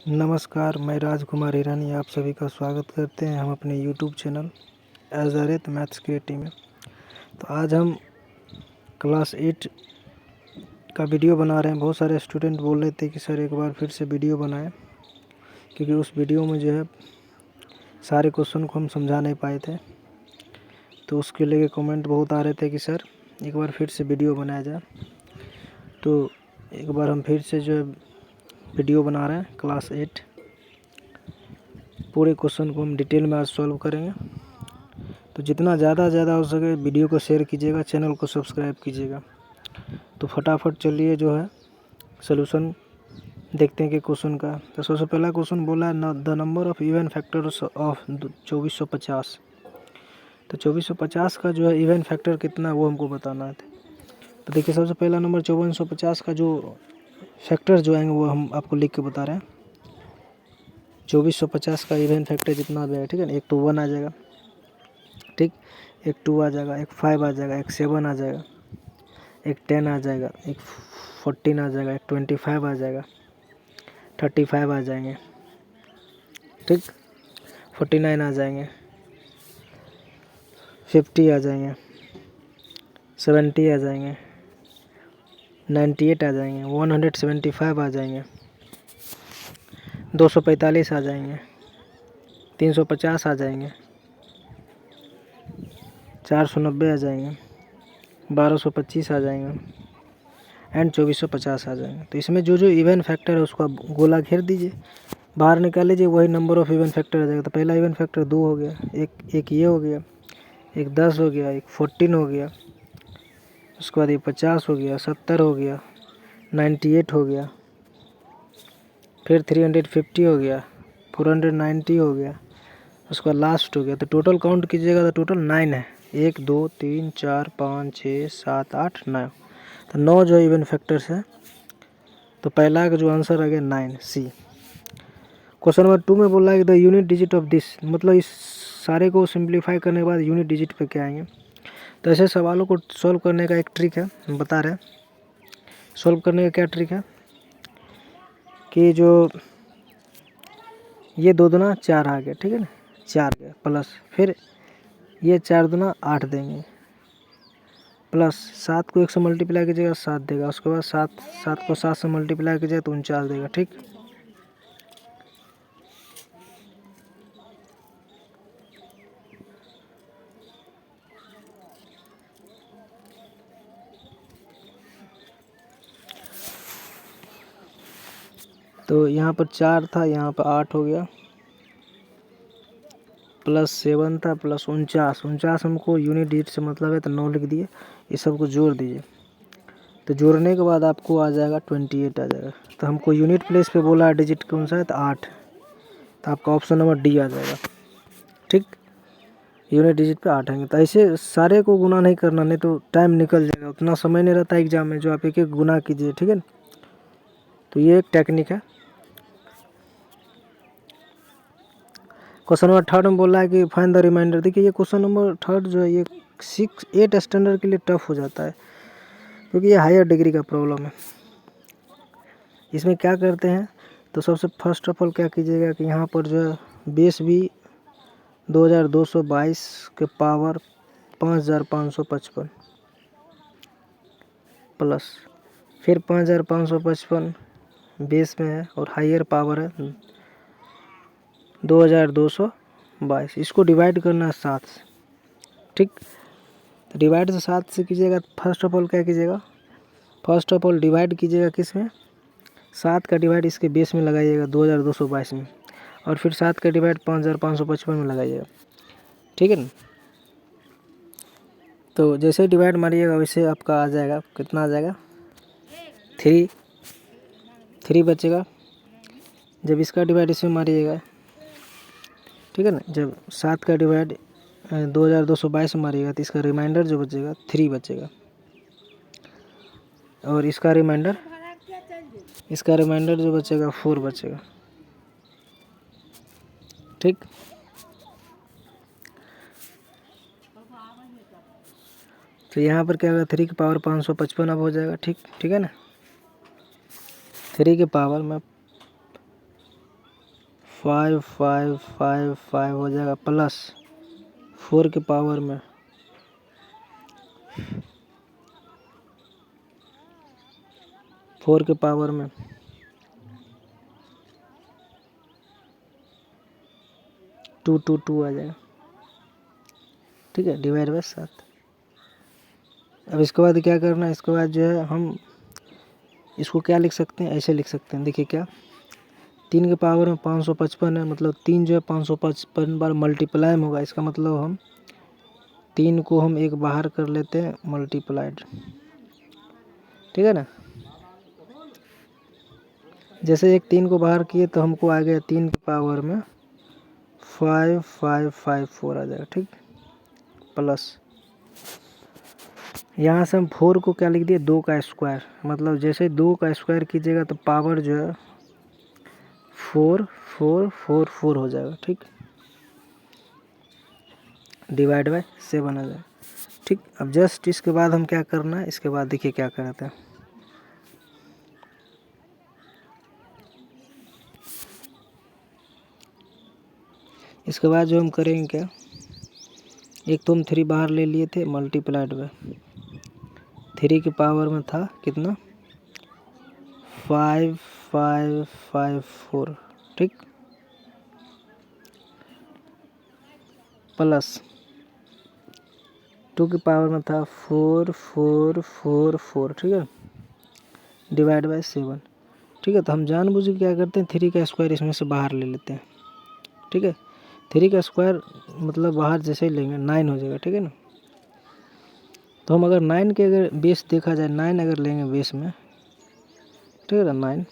नमस्कार, मैं राजकुमार ईरानी आप सभी का स्वागत करते हैं हम अपने यूट्यूब चैनल एज़रेत मैथ्स क्रिएटिव में। तो आज हम क्लास 8 का वीडियो बना रहे हैं। बहुत सारे स्टूडेंट बोल रहे थे कि सर एक बार फिर से वीडियो बनाएं, क्योंकि उस वीडियो में जो है सारे क्वेश्चन को हम समझा नहीं पाए थे। तो उसके लिए कमेंट बहुत आ रहे थे कि सर एक बार फिर से वीडियो बनाया जाए। तो एक बार हम फिर से जो है वीडियो बना रहे हैं क्लास 8। पूरे क्वेश्चन को हम डिटेल में आज सॉल्व करेंगे। तो जितना ज़्यादा हो सके वीडियो को शेयर कीजिएगा, चैनल को सब्सक्राइब कीजिएगा। तो फटाफट चलिए जो है सॉल्यूशन देखते हैं कि क्वेश्चन का। तो सबसे पहला क्वेश्चन बोला है the number of even factors of 2450। तो 2450 का जो है इवन फैक्टर कितना है वो हमको बताना है। तो देखिए सबसे पहला नंबर 5450 का जो फैक्टर जो आएंगे वो हम आपको लिख के बता रहे हैं। 2450 का इवन फैक्टर जितना आ जाएगा, ठीक है ना। एक तो 1 आ जाएगा, ठीक, एक 2 आ जाएगा, एक 5 आ जाएगा, एक 7 आ जाएगा, एक 10 आ जाएगा, एक 14 आ जाएगा, एक 25 आ जाएगा, 35 आ जाएंगे, ठीक, 49 आ जाएंगे, 50 आ जाएंगे, 70 आ जाएंगे, 98 आ जाएंगे, 175 आ जाएंगे, 245 आ जाएंगे, 350 आ जाएंगे, 490 आ जाएंगे, 1225 आ जाएंगे एंड 2450 आ जाएंगे। तो इसमें जो जो इवन फैक्टर है उसको आप गोला घेर दीजिए, बाहर निकाल लीजिए, वही नंबर ऑफ इवन फैक्टर आ जाएगा। तो पहला इवन फैक्टर 2 हो गया, एक ये हो गया, एक 10 हो गया, एक 14 हो गया, उसके बाद ये 50 हो गया, 70 हो गया, 98 हो गया, फिर 350 हो गया, 490 हो गया, उसके बाद लास्ट हो गया। तो टोटल काउंट कीजिएगा तो टोटल 9 है। 1 2 3 4 5 6 7 8 9। तो 9 जो इवन फैक्टर्स है। तो पहला का जो आंसर आ गया 9 सी। क्वेश्चन नंबर 2 में बोल रहा है कि the unit digit of this, मतलब इस सारे को सिंप्लीफाई करने के बाद यूनिट डिजिट पे क्या आएंगे। तो ऐसे सवालों को सॉल्व करने का एक ट्रिक है, हम बता रहे हैं। सॉल्व करने का क्या ट्रिक है कि जो ये 2 दूना 4 आ गया, ठीक है ना, 4 गया प्लस, फिर ये 4 दूना 8 देंगे, प्लस 7 को 1 से मल्टीप्लाई कीजिएगा 7 देगा, उसके बाद 7 को 7 से मल्टीप्लाई कीजिएगा तो 49 देगा, ठीक। तो यहाँ पर 4 था, यहाँ पर 8 हो गया, प्लस 7 था, प्लस 49 हमको यूनिट डिजिट से मतलब है तो 9 लिख दिए। ये सब को जोड़ दीजिए, तो जोड़ने के बाद आपको आ जाएगा 28 आ जाएगा। तो हमको यूनिट प्लेस पे बोला है डिजिट कौन सा है, तो 8। तो आपका ऑप्शन नंबर डी आ जाएगा, ठीक। यूनिट डिजिट पे 8 आएंगे। तो ऐसे सारे को गुना नहीं करना, नहीं तो टाइम निकल जाएगा, उतना समय नहीं रहता एग्जाम में जो आप एक एक गुना कीजिए, ठीक है ना। तो ये एक टेक्निक है। क्वेश्चन नंबर 3 में बोल रहा है कि फाइंड द रिमाइंडर। देखिए ये क्वेश्चन नंबर 3 जो है ये 6-8 स्टैंडर्ड के लिए टफ हो जाता है, क्योंकि ये हायर डिग्री का प्रॉब्लम है। इसमें क्या करते हैं, तो सबसे फर्स्ट ऑफ ऑल क्या कीजिएगा कि यहाँ पर जो है बेस भी 2222 के पावर 5555 प्लस फिर 5555 बेस में है और हायर पावर है 2222। इसको डिवाइड करना है 7 से, ठीक। तो डिवाइड से 7 से कीजिएगा। फर्स्ट ऑफ ऑल क्या कीजिएगा, फर्स्ट ऑफ ऑल डिवाइड कीजिएगा किस में, 7 का डिवाइड इसके बेस में लगाइएगा 2222 में, और फिर 7 का डिवाइड 5555 में लगाइएगा, ठीक है ना। तो जैसे डिवाइड मारिएगा वैसे आपका आ जाएगा, कितना आ जाएगा 3 बचेगा। जब इसका डिवाइड इसमें मारिएगा, ठीक है ना, जब 7 का डिवाइड 2222 में मारिएगा तो इसका रिमाइंडर जो बचेगा 3 बचेगा, और इसका रिमाइंडर जो बचेगा 4 बचेगा, ठीक। तो यहाँ पर क्या होगा, 3 की पावर 555 अब हो जाएगा, ठीक है ना। 3 की पावर में 5 हो जाएगा प्लस 4 के पावर में 4 के पावर में 2 आ जाएगा, ठीक है, डिवाइड बाय 7। अब इसके बाद क्या करना है, इसके बाद जो है हम इसको क्या लिख सकते हैं, ऐसे लिख सकते हैं, देखिए क्या 3 के पावर में 555 है, मतलब 3 जो है 555 बार मल्टीप्लाई में होगा, इसका मतलब हम 3 को हम एक बाहर कर लेते हैं मल्टीप्लाइड, ठीक है ना। जैसे एक 3 को बाहर किए तो हमको आ गया 3 के पावर में 5554 आ जाएगा, ठीक, प्लस यहाँ से हम 4 को क्या लिख दिए, 2 का स्क्वायर, मतलब जैसे 2 का स्क्वायर कीजिएगा तो पावर जो है 4444 हो जाएगा, ठीक, डिवाइड बाय 7 आ जाएगा, ठीक। अब जस्ट इसके बाद हम क्या करना है, इसके बाद देखिए क्या करते हैं, इसके बाद जो हम करेंगे क्या, एक तो हम 3 बाहर ले लिए थे मल्टीप्लाइड बाय 3 के पावर में था कितना 5554, ठीक, प्लस 2 के पावर में था 4444, ठीक है, डिवाइड बाय 7, ठीक है। तो हम जानबूझ के क्या करते हैं 3 का स्क्वायर इसमें से बाहर ले लेते हैं, ठीक है, 3 का स्क्वायर मतलब बाहर जैसे ही लेंगे 9 हो जाएगा, ठीक है ना। तो हम अगर 9 के अगर बेस देखा जाए 9 अगर लेंगे बेस में, ठीक है ना 9,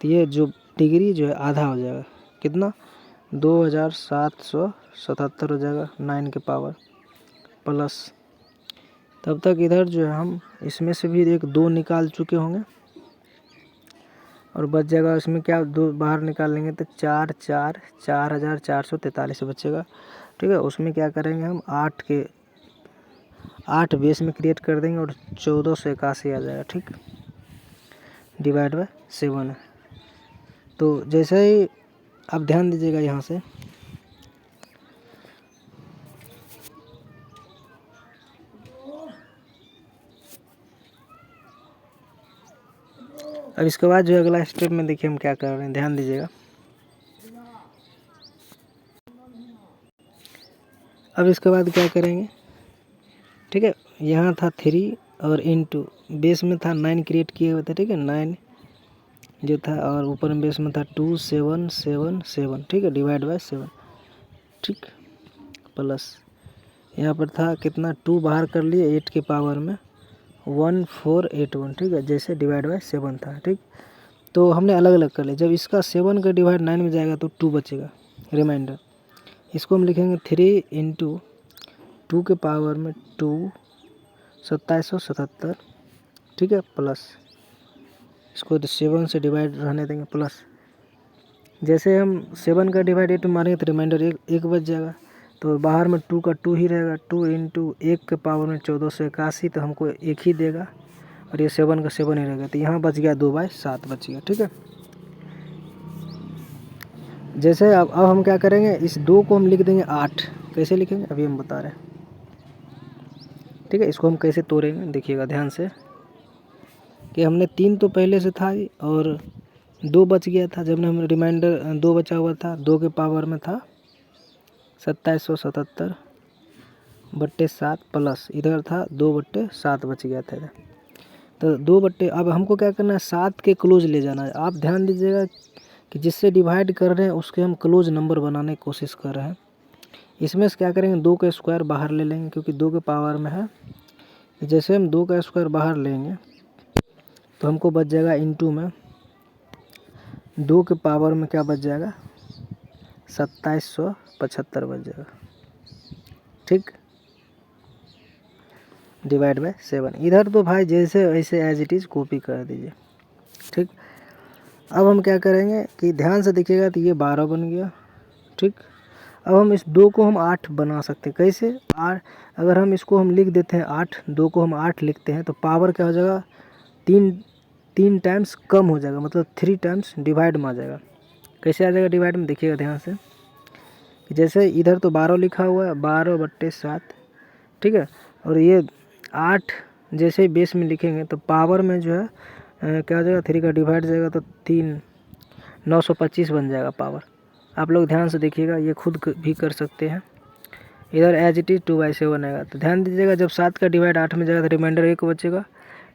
तो ये जो डिग्री जो है आधा हो जाएगा, कितना 2777 हो जाएगा 9 के पावर, प्लस तब तक इधर जो है हम इसमें से भी एक 2 निकाल चुके होंगे और बच जाएगा इसमें क्या 2 बाहर निकाल लेंगे तो 4443 बचेगा, ठीक है। उसमें क्या करेंगे हम 8 बेस में क्रिएट कर देंगे और 1481 आ जाएगा, ठीक, डिवाइड बाय 7 है। तो जैसे ही आप ध्यान दीजिएगा यहाँ से अब इसके बाद जो अगला स्टेप में देखिए हम क्या कर रहे हैं, ध्यान दीजिएगा। अब इसके बाद क्या करेंगे, ठीक है, यहाँ था 3 और इनटू बेस में था 9 क्रिएट किए हुए थे, ठीक है, 9 जो था और ऊपर में बेस में था 2777, ठीक है, डिवाइड बाय 7, ठीक, प्लस यहाँ पर था कितना 2 बाहर कर लिए 8 के पावर में 1481, ठीक है, जैसे डिवाइड बाय 7 था, ठीक। तो हमने अलग अलग कर लिया, जब इसका 7 का डिवाइड 9 में जाएगा तो 2 बचेगा रिमाइंडर, इसको हम लिखेंगे 3 इंटू 2 के पावर में 2 2777, ठीक है, प्लस इसको 7 से डिवाइड रहने देंगे, प्लस जैसे हम 7 का डिवाइड 8 में मारेंगे तो रिमाइंडर एक बच जाएगा, तो बाहर में 2 का 2 ही रहेगा, 2 इंटू 1 के पावर में 1481, तो हमको 1 ही देगा और ये 7 का 7 ही रहेगा, तो यहाँ बच गया 2/7 बच गया, ठीक है। जैसे अब हम क्या करेंगे, इस 2 को हम लिख देंगे 8, कैसे लिखेंगे अभी हम बता रहे हैं, ठीक है। इसको हम कैसे तोड़ेंगे देखिएगा ध्यान से कि हमने 3 तो पहले से था और 2 बच गया था, जब हम रिमाइंडर 2 बचा हुआ था, 2 के पावर में था 2777/7 प्लस इधर था 2/7 बच गया था इधर, तो 2 अब हमको क्या करना है 7 के क्लोज ले जाना है। आप ध्यान दीजिएगा कि जिससे डिवाइड कर रहे हैं उसके हम क्लोज नंबर बनाने की कोशिश कर रहे हैं। इसमें से क्या करेंगे 2 का स्क्वायर बाहर ले लेंगे क्योंकि 2 के पावर में है, जैसे हम 2 का स्क्वायर बाहर लेंगे तो हमको बच जाएगा इनटू में 2 के पावर में क्या बच जाएगा 2775 बच जाएगा, ठीक, डिवाइड बाय 7। इधर तो भाई जैसे ऐसे एज इट इज़ कॉपी कर दीजिए, ठीक। अब हम क्या करेंगे कि ध्यान से देखिएगा तो ये 12 बन गया, ठीक। अब हम इस 2 को हम 8 बना सकते हैं, कैसे 8, अगर हम इसको हम लिख देते हैं 8, 2 को हम 8 लिखते हैं तो पावर क्या हो जाएगा 3 टाइम्स कम हो जाएगा, मतलब 3 टाइम्स डिवाइड में आ जाएगा, कैसे आ जाएगा डिवाइड में, देखिएगा ध्यान से कि जैसे इधर तो 12 लिखा हुआ है, 12/7, ठीक है। और ये 8 जैसे ही बेस में लिखेंगे तो पावर में जो है क्या हो जाएगा, 3 का डिवाइड जाएगा तो 3, 925 बन जाएगा पावर। आप लोग ध्यान से देखिएगा, ये खुद भी कर सकते हैं। इधर एज इट इज 2/7 आएगा, तो ध्यान दीजिएगा जब 7 का डिवाइड 8 में जाएगा तो रिमाइंडर 1 बचेगा,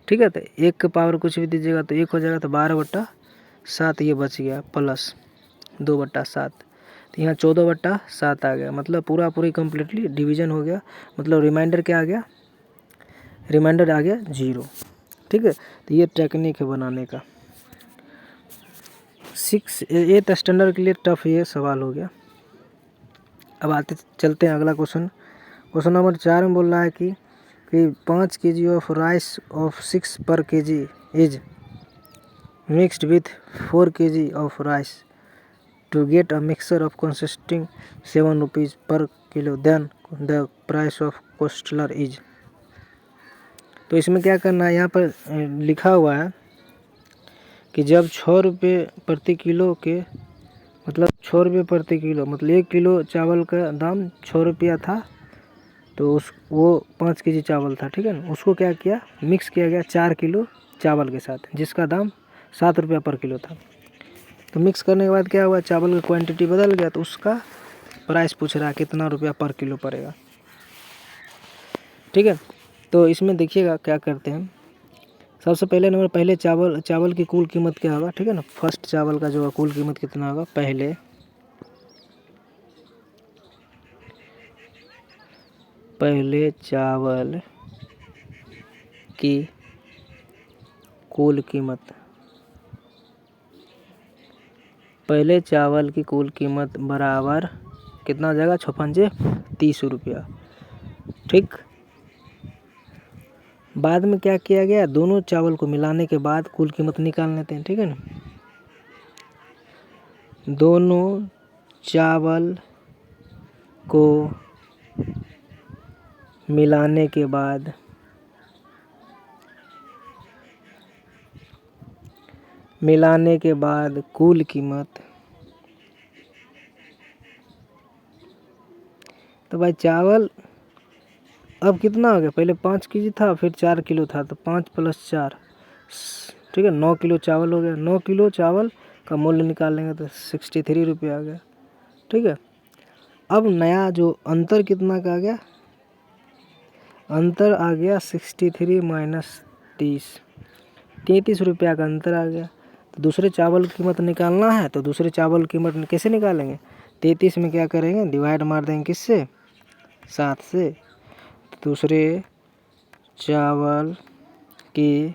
ठीक है। तो 1 का पावर कुछ भी दीजिएगा तो 1 हो जाएगा, तो 12/7 ये बच गया प्लस 2/7, तो यहाँ 14/7 आ गया। मतलब पूरी कम्प्लीटली डिवीजन हो गया, मतलब रिमाइंडर क्या आ गया, रिमाइंडर आ गया 0, ठीक है। तो ये टेक्निक है बनाने का। 8th स्टैंडर्ड के लिए टफ ये सवाल हो गया। अब चलते हैं अगला क्वेश्चन। क्वेश्चन नंबर 4 में बोल रहा है कि 5 kg of rice of 6 per kg is mixed with 4 kg of rice to get a mixture of consisting 7 rupees per kilo, then the price of costlier is. तो इसमें क्या करना है, यहाँ पर लिखा हुआ है कि जब 6 रुपये प्रति किलो के, मतलब 6 रुपये प्रति किलो, मतलब 1 किलो चावल का दाम 6 रुपया था, तो वो 5 kg चावल था, ठीक है ना। उसको क्या किया, मिक्स किया गया 4 किलो चावल के साथ, जिसका दाम 7 रुपया पर किलो था। तो मिक्स करने के बाद क्या हुआ, चावल का क्वांटिटी बदल गया, तो उसका प्राइस पूछ रहा है कितना रुपया पर किलो पड़ेगा, ठीक है। तो इसमें देखिएगा क्या करते हैं। सबसे पहले नंबर, पहले चावल की कुल कीमत क्या होगा, ठीक है ना। फर्स्ट चावल का जो कुल कीमत कितना होगा, पहले चावल की कुल कीमत, पहले चावल की कुल कीमत बराबर कितना हो जाएगा, 56 रुपया, ठीक। बाद में क्या किया गया, दोनों चावल को मिलाने के बाद कुल कीमत निकाल लेते हैं, ठीक है ना। दोनों चावल को मिलाने के बाद कुल कीमत, तो भाई चावल अब कितना हो गया, पहले 5 kg था, फिर 4 किलो था, तो 5 + 4, ठीक है, 9 किलो चावल हो गया। 9 किलो चावल का मूल्य निकालेंगे तो 63 रुपये आ गया, ठीक है। अब नया जो अंतर कितना का आ गया, अंतर आ गया 63 - 30, 33 रुपया का अंतर आ गया। तो दूसरे चावल की कीमत निकालना है, तो दूसरे चावल की कीमत कैसे निकालेंगे, 33 में क्या करेंगे, डिवाइड मार देंगे किससे, 7 से। दूसरे चावल की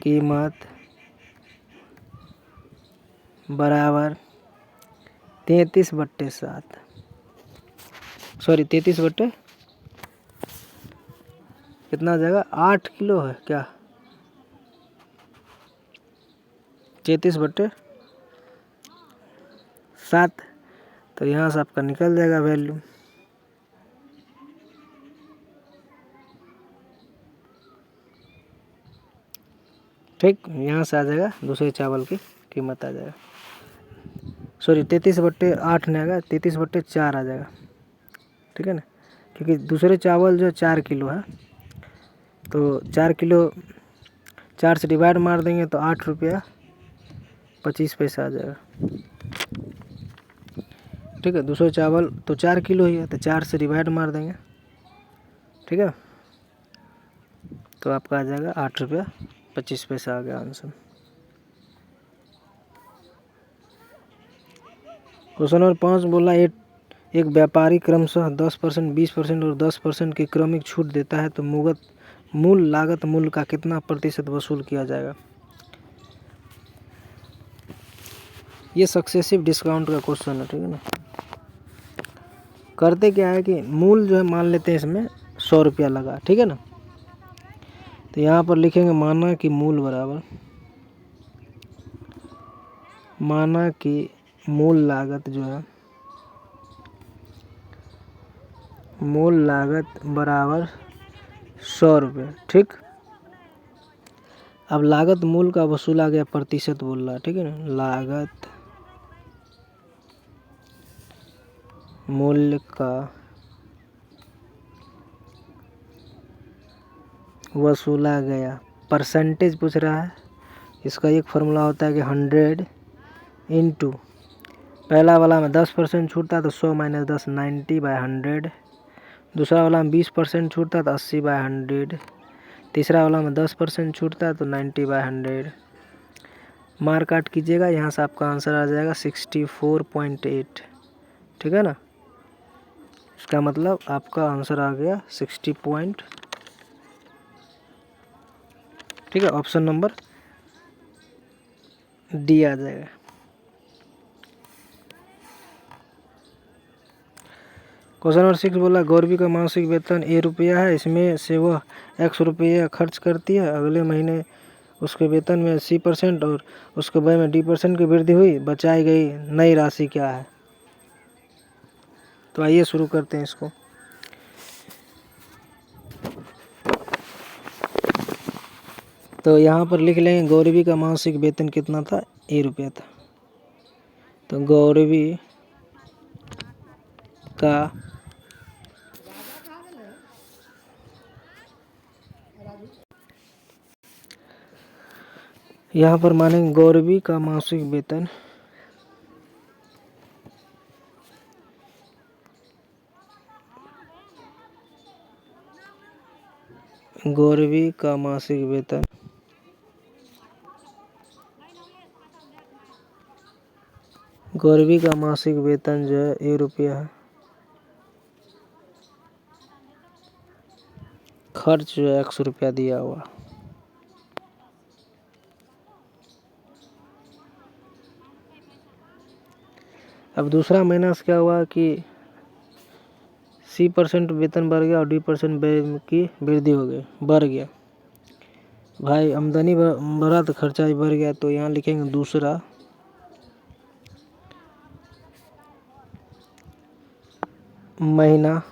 कीमत बराबर 33/7, सॉरी 33 कितना आ जाएगा, 8 किलो है क्या, 33/7, तो यहाँ से आपका निकल जाएगा वैल्यू। ठीक, यहाँ से आ जाएगा दूसरे चावल की कीमत आ जाएगा, सॉरी 33/8 नहीं आएगा, 33/4 आ जाएगा, ठीक है ना। क्योंकि दूसरे चावल जो 4 किलो है, तो 4 किलो 4 से डिवाइड मार देंगे तो 8 रुपया 25 पैसा आ जाएगा, ठीक है। दूसरे चावल तो 4 किलो ही है, तो 4 से डिवाइड मार देंगे, ठीक है, तो आपका आ जाएगा 8 रुपया 25 पैसा आ गया आंसर। क्वेश्चन नंबर 5 बोला एक व्यापारी क्रमशः 10%, 20% और 10% की क्रमिक छूट देता है, तो मूल लागत मूल्य का कितना प्रतिशत वसूल किया जाएगा। ये सक्सेसिव डिस्काउंट का क्वेश्चन है, ठीक है ना। करते क्या है कि मूल जो है मान लेते हैं इसमें 100 रुपया लगा, ठीक है ना। तो यहाँ पर लिखेंगे माना कि मूल बराबर, माना कि मूल लागत जो है, मूल लागत बराबर 100 रुपये, ठीक। अब लागत मूल का वसूला गया प्रतिशत बोल रहा है, ठीक है ना। लागत मूल्य का वसूला गया। परसेंटेज पूछ रहा है, इसका एक फार्मूला होता है कि 100 इंटू, पहला वाला में 10% छूटता है तो 100 माइनस 10 90/100। दूसरा वाला में 20% छूटता है तो 80/100। तीसरा वाला में 10% छूटता है तो 90/100। मार्क आउट कीजिएगा, यहाँ से आपका आंसर आ जाएगा 64.8। ठीक है ना, इसका मतलब आपका आंसर आ गया 60 पॉइंट। ठीक है, ऑप्शन नंबर डी आ जाएगा। क्वेश्चन नंबर 6 बोला गौरवी का मासिक वेतन ₹1 है, इसमें से वह X रुपये खर्च करती है। अगले महीने उसके वेतन में 80% और उसके व्यय में D% की वृद्धि हुई, बचाई गई नई राशि क्या है? तो आइए शुरू करते हैं इसको। तो यहाँ पर लिख लेंगे गौरवी का मासिक वेतन कितना था, ₹1 था। तो गौरवी का यहाँ पर मानेंगे गौरवी का मासिक वेतन गौरवी का मासिक वेतन गौरवी का मासिक वेतन जो है ₹1 है। खर्च जो है ₹100 दिया हुआ। अब दूसरा महीना से क्या हुआ कि C% वेतन बढ़ गया और D% व्यय की वृद्धि हो गई, बढ़ गया। भाई आमदनी बढ़ा तो खर्चा भी बढ़ गया, तो यहाँ लिखेंगे दूसरा महीना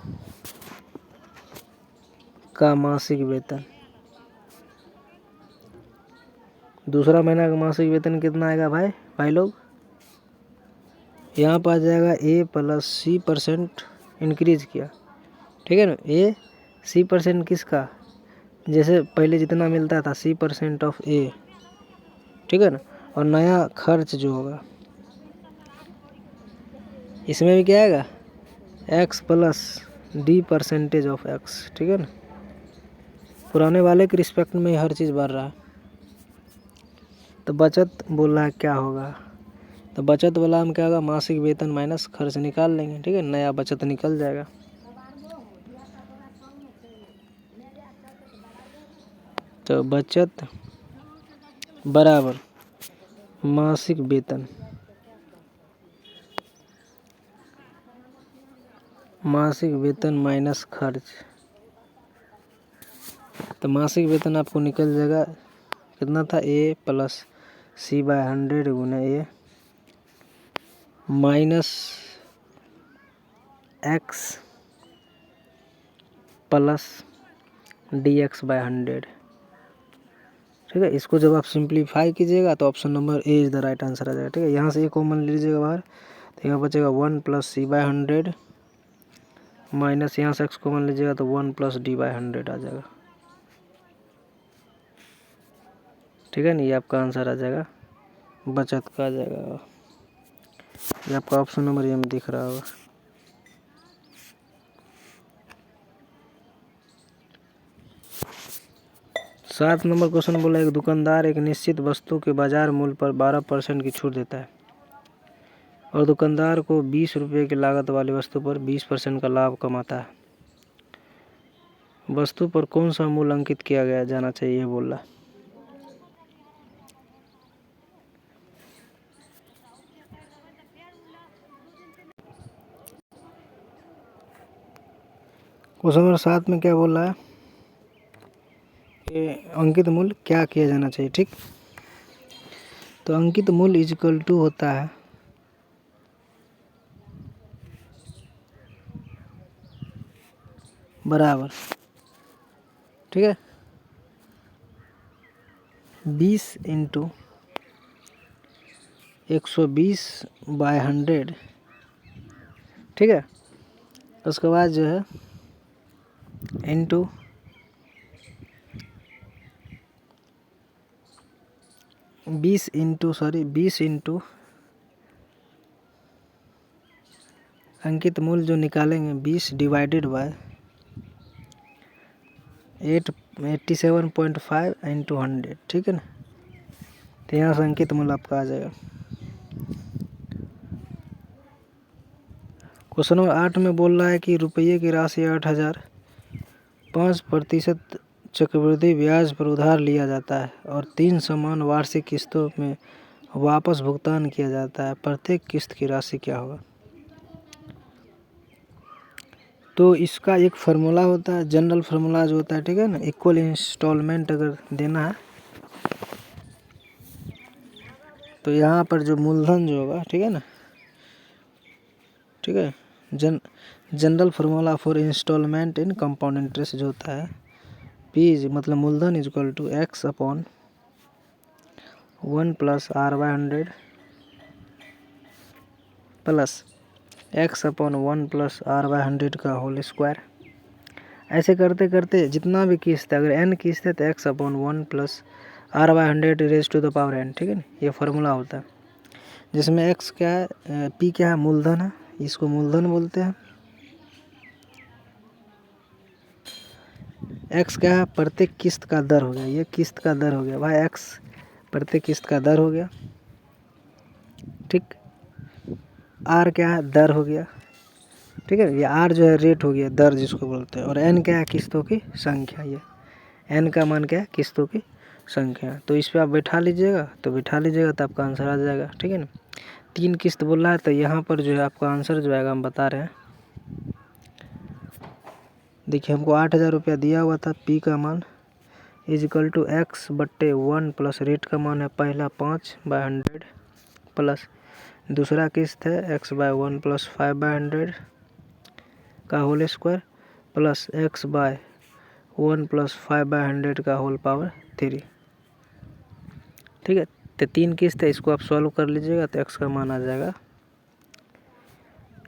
का मासिक वेतन। दूसरा महीना का मासिक वेतन कितना आएगा भाई लोग? यहाँ पर आ जाएगा A + C% इंक्रीज किया। ठीक है ना, A C% किसका, जैसे पहले जितना मिलता था C% ऑफ A। ठीक है ना, और नया खर्च जो होगा इसमें भी क्या आएगा, X + D% ऑफ X। ठीक है ना, पुराने वाले के रिस्पेक्ट में हर चीज़ बढ़ रहा है। तो बचत बोल रहा है क्या होगा, तो बचत वाला हम क्या होगा, मासिक वेतन माइनस खर्च निकाल लेंगे। ठीक है, नया बचत निकल जाएगा। तो बचत बराबर मासिक वेतन माइनस खर्च। तो मासिक वेतन आपको निकल जाएगा, कितना था, A + C/100 Guna A minus X + DX/100। ठीक है, इसको जब आप सिंप्लीफाई कीजिएगा तो option number A is the right answer आ जाएगा। ठीक है, यहाँ से ये कॉमन लीजिएगा बाहर, तो यहाँ बचेगा 1 + C/100 माइनस यहाँ से x कॉमन लीजिएगा तो 1 + D/100 आ जाएगा। ठीक है ना, ये आपका आंसर आ जाएगा, बचत का आ जाएगा। ये आपका ऑप्शन नंबर ये में दिख रहा होगा। सात नंबर क्वेश्चन बोला एक दुकानदार एक निश्चित वस्तु के बाजार मूल्य पर 12% की छूट देता है और दुकानदार को 20 रुपये की लागत वाली वस्तु पर 20% का लाभ कमाता है। वस्तु पर कौन सा मूल्य अंकित किया गया जाना चाहिए, ये बोल रहा है। क्वेश्चन नंबर 7 में क्या बोल रहा है, अंकित मूल्य क्या किया जाना चाहिए। ठीक, तो अंकित मूल्य इक्वल टू होता है बराबर, ठीक है, 20 × 120/100। ठीक है, उसके बाद जो है इनटू 20 इंटू अंकित मूल्य जो निकालेंगे 20 डिवाइडेड बाय 87.5 इंटू 100, ठीक है ना। तो यहाँ से अंकित मूल्य आपका आ जाएगा। क्वेश्चन नंबर 8 में बोल रहा है कि रुपये की राशि 8,000 5% चक्रवृद्धि ब्याज पर उधार लिया जाता है और 3 समान वार्षिक किस्तों में वापस भुगतान किया जाता है। प्रत्येक किस्त की राशि क्या होगा। तो इसका एक फार्मूला होता है, जनरल फार्मूला जो होता है, ठीक है ना। इक्वल इंस्टॉलमेंट अगर देना है तो यहाँ पर जो मूलधन जो होगा, ठीक है ना, ठीक है, general formula for instalment in compound interest जो होता है, पी मतलब मूलधन is equal to x upon 1 plus R/100 plus x upon 1 plus R/100 का होल स्क्वायर। ऐसे करते करते जितना भी किस्त है, अगर n किस्त है तो x upon 1 plus R/100 raise to the power n, ठीक है ना। ये फार्मूला होता है जिसमें x क्या है, p क्या है, मूलधन है, इसको मूलधन बोलते हैं। x क्या है, प्रत्येक किस्त का दर हो गया, ये किस्त का दर हो गया भाई, x प्रत्येक किस्त का दर हो गया, ठीक। r क्या है, दर हो गया, ठीक है। ये r जो है रेट हो गया, दर जिसको बोलते हैं। और n क्या है, किस्तों की संख्या। ये n का मान क्या है, किस्तों की संख्या। तो इस पर आप बैठा लीजिएगा तो आपका आंसर आ जाएगा, ठीक है ना। 3 किस्त बोल रहा है तो यहाँ पर जो है आपका आंसर जो आएगा हम बता रहे हैं। देखिए हमको 8,000 रुपया दिया हुआ था, p का मान is equal to x/1 plus rate का मान है पहला 5/100 प्लस दूसरा किस्त है x/1 प्लस 5/100 का whole square plus x/1 plus 5/100 का होल पावर 3, ठीक है। तो 3 किस्त है, इसको आप सॉल्व कर लीजिएगा तो x का मान आ जाएगा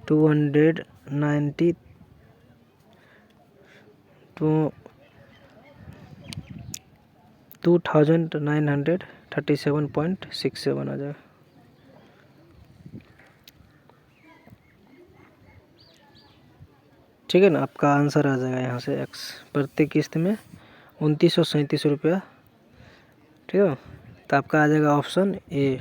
290 तो 2937.67 आ जाएगा, ठीक है ना। आपका आंसर आ जाएगा यहाँ से x प्रत्येक किस्त में 2937 रुपया, ठीक है। तो आपका आ जाएगा ऑप्शन ए।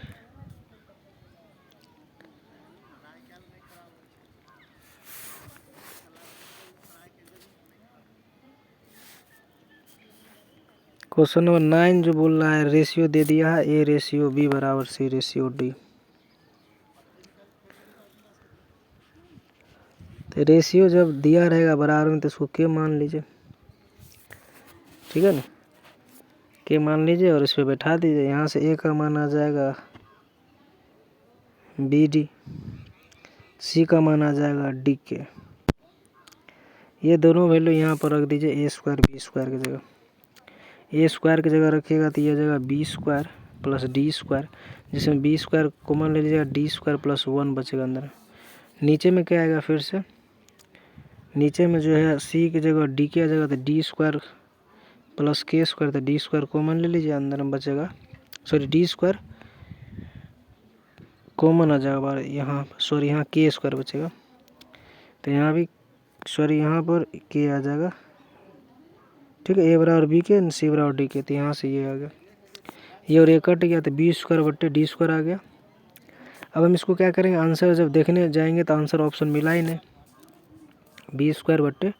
क्वेश्चन नंबर 9 जो बोल रहा है रेशियो दे दिया है A/B बराबर C/D। तो रेशियो जब दिया रहेगा बराबर में तो इसको के मान लीजिए, ठीक है ना, के मान लीजिए और इस पर बैठा दीजिए। यहाँ से ए का मान आ जाएगा BD, सी का मान आ जाएगा DK। ये दोनों वैल्यू यहाँ पर रख दीजिए A² B² की जगह। A² की जगह रखिएगा तो ये आ जाएगा B² प्लस D², जिसमें B² कॉमन ले लीजिएगा, D² प्लस 1 बचेगा अंदर। नीचे में क्या आएगा, फिर से नीचे में जो है C की जगह DK आ जाएगा तो D² प्लस K² तो D² कॉमन ले लीजिए, अंदर में बचेगा, सॉरी D² कॉमन आ जाएगा यहाँ, सॉरी यहाँ K² बचेगा। तो यहाँ भी सॉरी यहाँ पर K आ जाएगा, ठीक है। A बराबर BK, C बराबर DK, तो यहाँ से ये आ गया, ये और ये कट गया तो B² बट्टे D² आ गया। अब हम इसको क्या करेंगे, आंसर जब देखने जाएंगे तो आंसर ऑप्शन मिला ही नहीं, B² बट्टे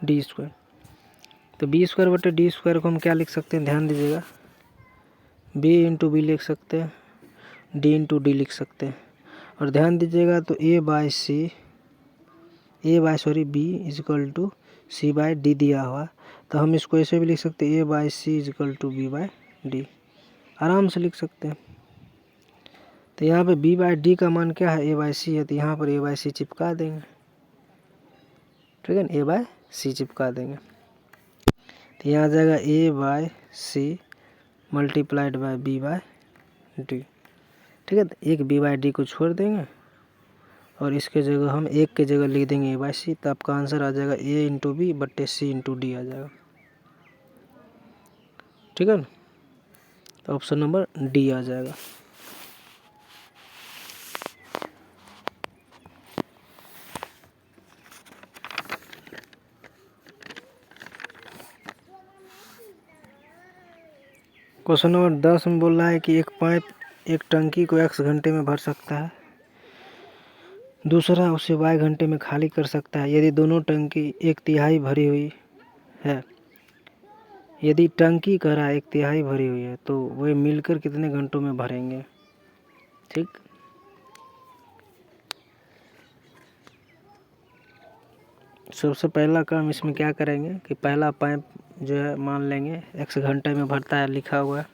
D²। तो B² बट्टे D² को हम क्या लिख सकते हैं, ध्यान दीजिएगा, B इंटू बी लिख सकते हैं, D इंटू डी लिख सकते हैं। और ध्यान दीजिएगा तो B is equal to C/D दिया हुआ, तो हम इसको ऐसे भी लिख सकते हैं A/C is equal to B/D, आराम से लिख सकते हैं। तो यहाँ पे B/D का मान क्या है, A/C है, तो यहाँ पर A/C चिपका देंगे, ठीक है ना, A/C चिपका देंगे। तो यहाँ आ जाएगा A/C मल्टीप्लाइड बाय B/D, ठीक है। तो एक B/D को छोड़ देंगे और इसके जगह हम 1 के जगह लिख देंगे A/C, तो आपका आंसर आ जाएगा A/B/C/D आ जाएगा। ठीक है ना, तो ऑप्शन नंबर डी आ जाएगा। क्वेश्चन नंबर 10 में बोल रहा है कि एक पाइप एक टंकी को x घंटे में भर सकता है, दूसरा उसे y घंटे में खाली कर सकता है। यदि दोनों टंकी 1/3 भरी हुई है, यदि टंकी कह रहा है 1/3 भरी हुई है, तो वे मिलकर कितने घंटों में भरेंगे। ठीक, सबसे पहला काम इसमें क्या करेंगे कि पहला पाइप जो है मान लेंगे x घंटे में भरता है, लिखा हुआ है।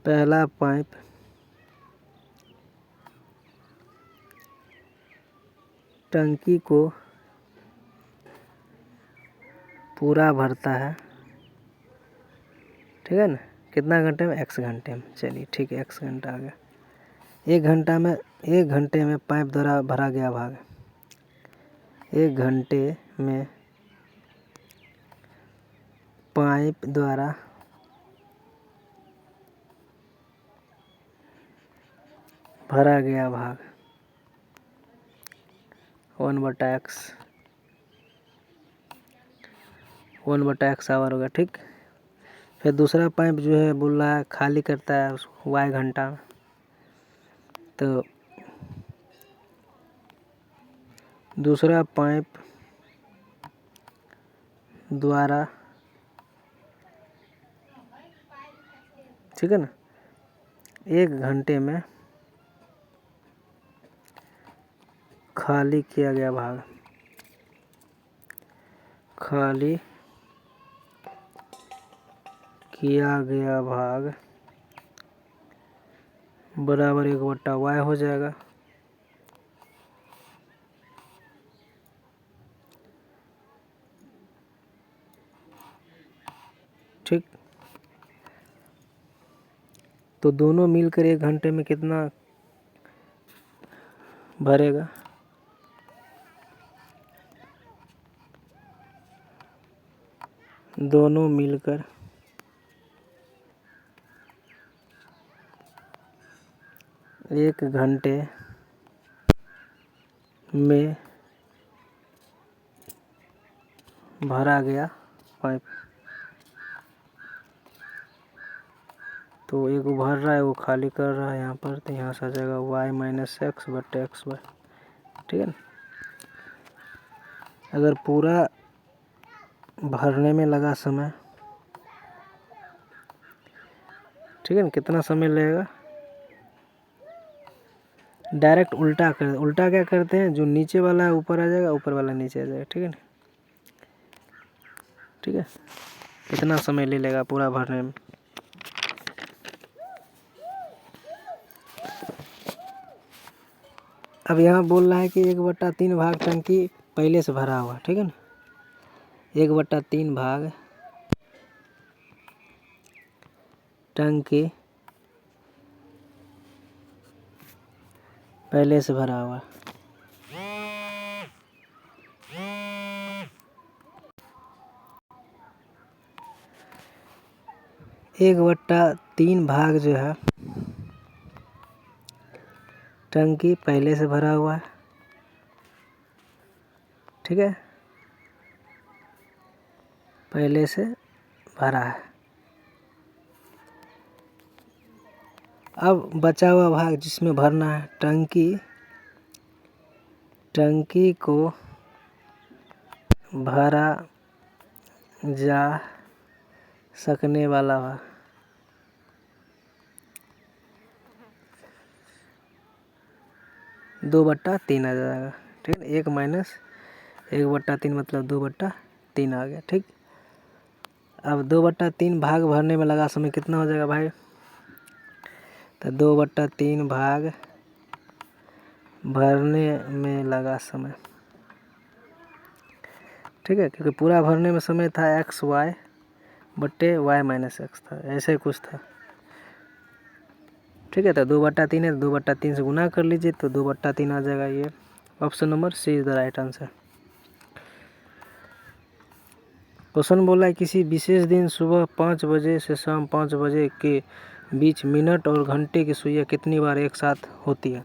पहला पाइप टंकी को पूरा भरता है, ठीक है ना, कितना घंटे में, x घंटे में। चलिए ठीक है, x घंटा आ गया। 1 घंटे में पाइप द्वारा भरा गया भाग, 1 घंटे में पाइप द्वारा भरा गया भाग 1/x 1/x आवर होगा। ठीक, फिर दूसरा पाइप जो है बोल रहा है खाली करता है y घंटा, तो दूसरा पाइप द्वारा, ठीक है ना, 1 घंटे में खाली किया गया भाग, खाली किया गया भाग बराबर 1/y हो जाएगा। ठीक, तो दोनों मिलकर 1 घंटे में कितना भरेगा, दोनों मिलकर 1 घंटे में भरा गया पाइप। तो एक भर रहा है, वो खाली कर रहा है यहाँ पर, तो यहाँ से आ जाएगा y-x/xy। ठीक है ना, अगर पूरा भरने में लगा समय, ठीक है ना, कितना समय लगेगा, डायरेक्ट उल्टा क्या करते हैं, जो नीचे वाला है ऊपर आ जाएगा, ऊपर वाला नीचे आ जाएगा। ठीक है ना, ठीक है, कितना समय ले लेगा पूरा भरने में। अब यहाँ बोल रहा है कि 1/3 भाग टंकी पहले से भरा हुआ, ठीक है ना, 1/3 भाग टंकी पहले से भरा हुआ। एक बट्टा 3 भाग जो है टंकी पहले से भरा हुआ है, ठीक है, पहले से भरा है। अब बचा हुआ भाग जिसमें भरना है, टंकी को भरा जा सकने वाला भाग, 2/3 आ जाएगा। ठीक है, 1 माइनस 1/3 मतलब 2/3 आ गया। ठीक, अब 2/3 भाग भरने में लगा समय कितना हो जाएगा भाई, तो 2/3 भाग भरने में लगा समय, ठीक है, क्योंकि पूरा भरने में समय था XY बट्टे y माइनस एक्स था, ऐसे कुछ था। ठीक है, तो 2/3 है, 2/3 से गुना कर लीजिए तो 2/3 आ जाएगा। ये option number C is the right answer. Question बोला है किसी विशेष दिन सुबह 5 बजे से शाम 5 बजे के बीच मिनट और घंटे की सुइयां कितनी बार एक साथ होती है।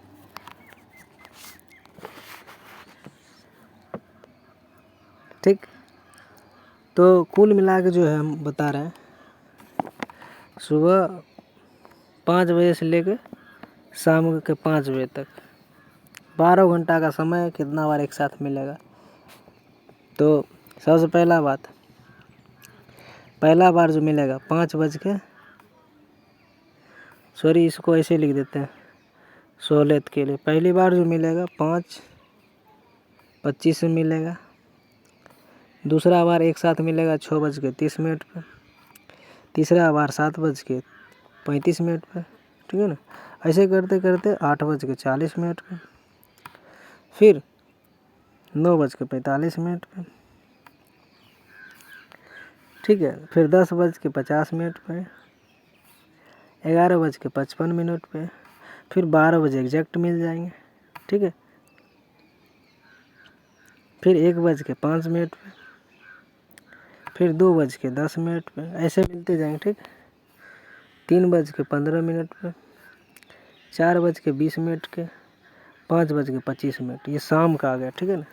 ठीक, तो कुल मिला के जो है हम बता रहे हैं सुबह 5 बजे से लेकर शाम के 5 बजे तक 12 घंटा का समय कितना बार एक साथ मिलेगा। तो सबसे पहला बार जो मिलेगा 5 बज के, सॉरी इसको ऐसे लिख देते हैं सहूलियत के लिए, पहली बार जो मिलेगा 5:25 में मिलेगा। दूसरा बार एक साथ मिलेगा 6:30 पे। तीसरा बार 7:35 पे। ठीक है ना, ऐसे करते करते 8:40 पे, फिर 9:45 पे। ठीक है, फिर 10:50 पे, 11:55 पे, फिर 12 बजे एग्जैक्ट मिल जाएंगे। ठीक है, फिर 1:05 पे, फिर 2:10 पे, ऐसे मिलते जाएंगे। ठीक, 3:15 पे, 4:20 के, 5:25, ये शाम का आ गया। ठीक है ना,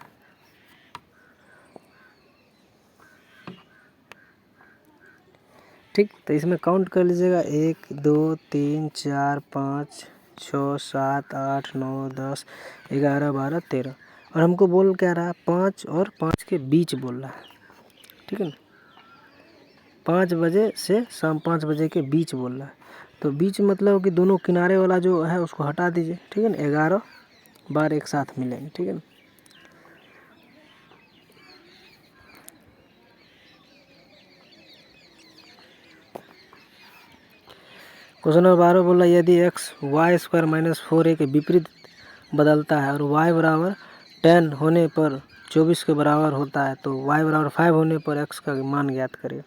ठीक, तो इसमें काउंट कर लीजिएगा 1 2 3 4 5 6 7 8 9 10 11 12 13, और हमको बोल क्या रहा है 5 और 5 के बीच बोल रहा है। ठीक है ना, 5 बजे से शाम 5 बजे के बीच बोल रहा है, तो बीच मतलब कि दोनों किनारे वाला जो है उसको हटा दीजिए। ठीक है ना, 11 बार एक साथ मिलेंगे। ठीक है ना, क्वेश्चन नंबर 12 बोला यदि एक्स y² - 4a के विपरीत बदलता है और y बराबर 10 होने पर 24 के बराबर होता है तो y बराबर 5 होने पर x का मान ज्ञात करें।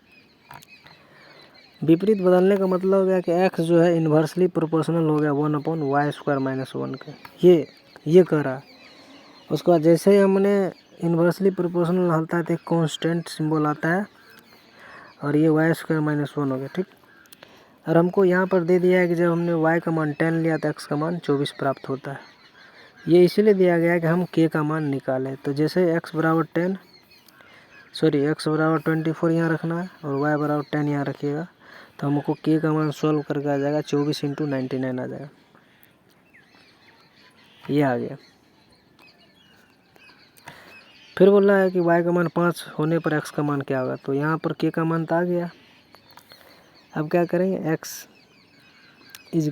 विपरीत बदलने का मतलब हो गया कि x जो है इन्वर्सली प्रोपोर्शनल हो गया 1/y² - 1 के, ये कह रहा है। उसके बाद जैसे ही हमने इन्वर्सली प्रोपोर्शनल होता है तो एक कॉन्स्टेंट सिंबल आता है और ये y² - 1 हो गया। ठीक, और हमको यहाँ पर दे दिया है कि जब हमने y का मान 10 लिया तो x का मान 24 प्राप्त होता है। ये इसीलिए दिया गया है कि हम k का मान निकालें। तो जैसे x बराबर 24 यहाँ रखना है और y बराबर 10 यहाँ रखिएगा, तो हमको k का मान सॉल्व करके आ जाएगा 24 × 99 आ जाएगा। ये आ गया। फिर बोल रहा है कि y का मान 5 होने पर x का मान क्या होगा, तो यहाँ पर k का मान तो आ गया। अब क्या करेंगे, x =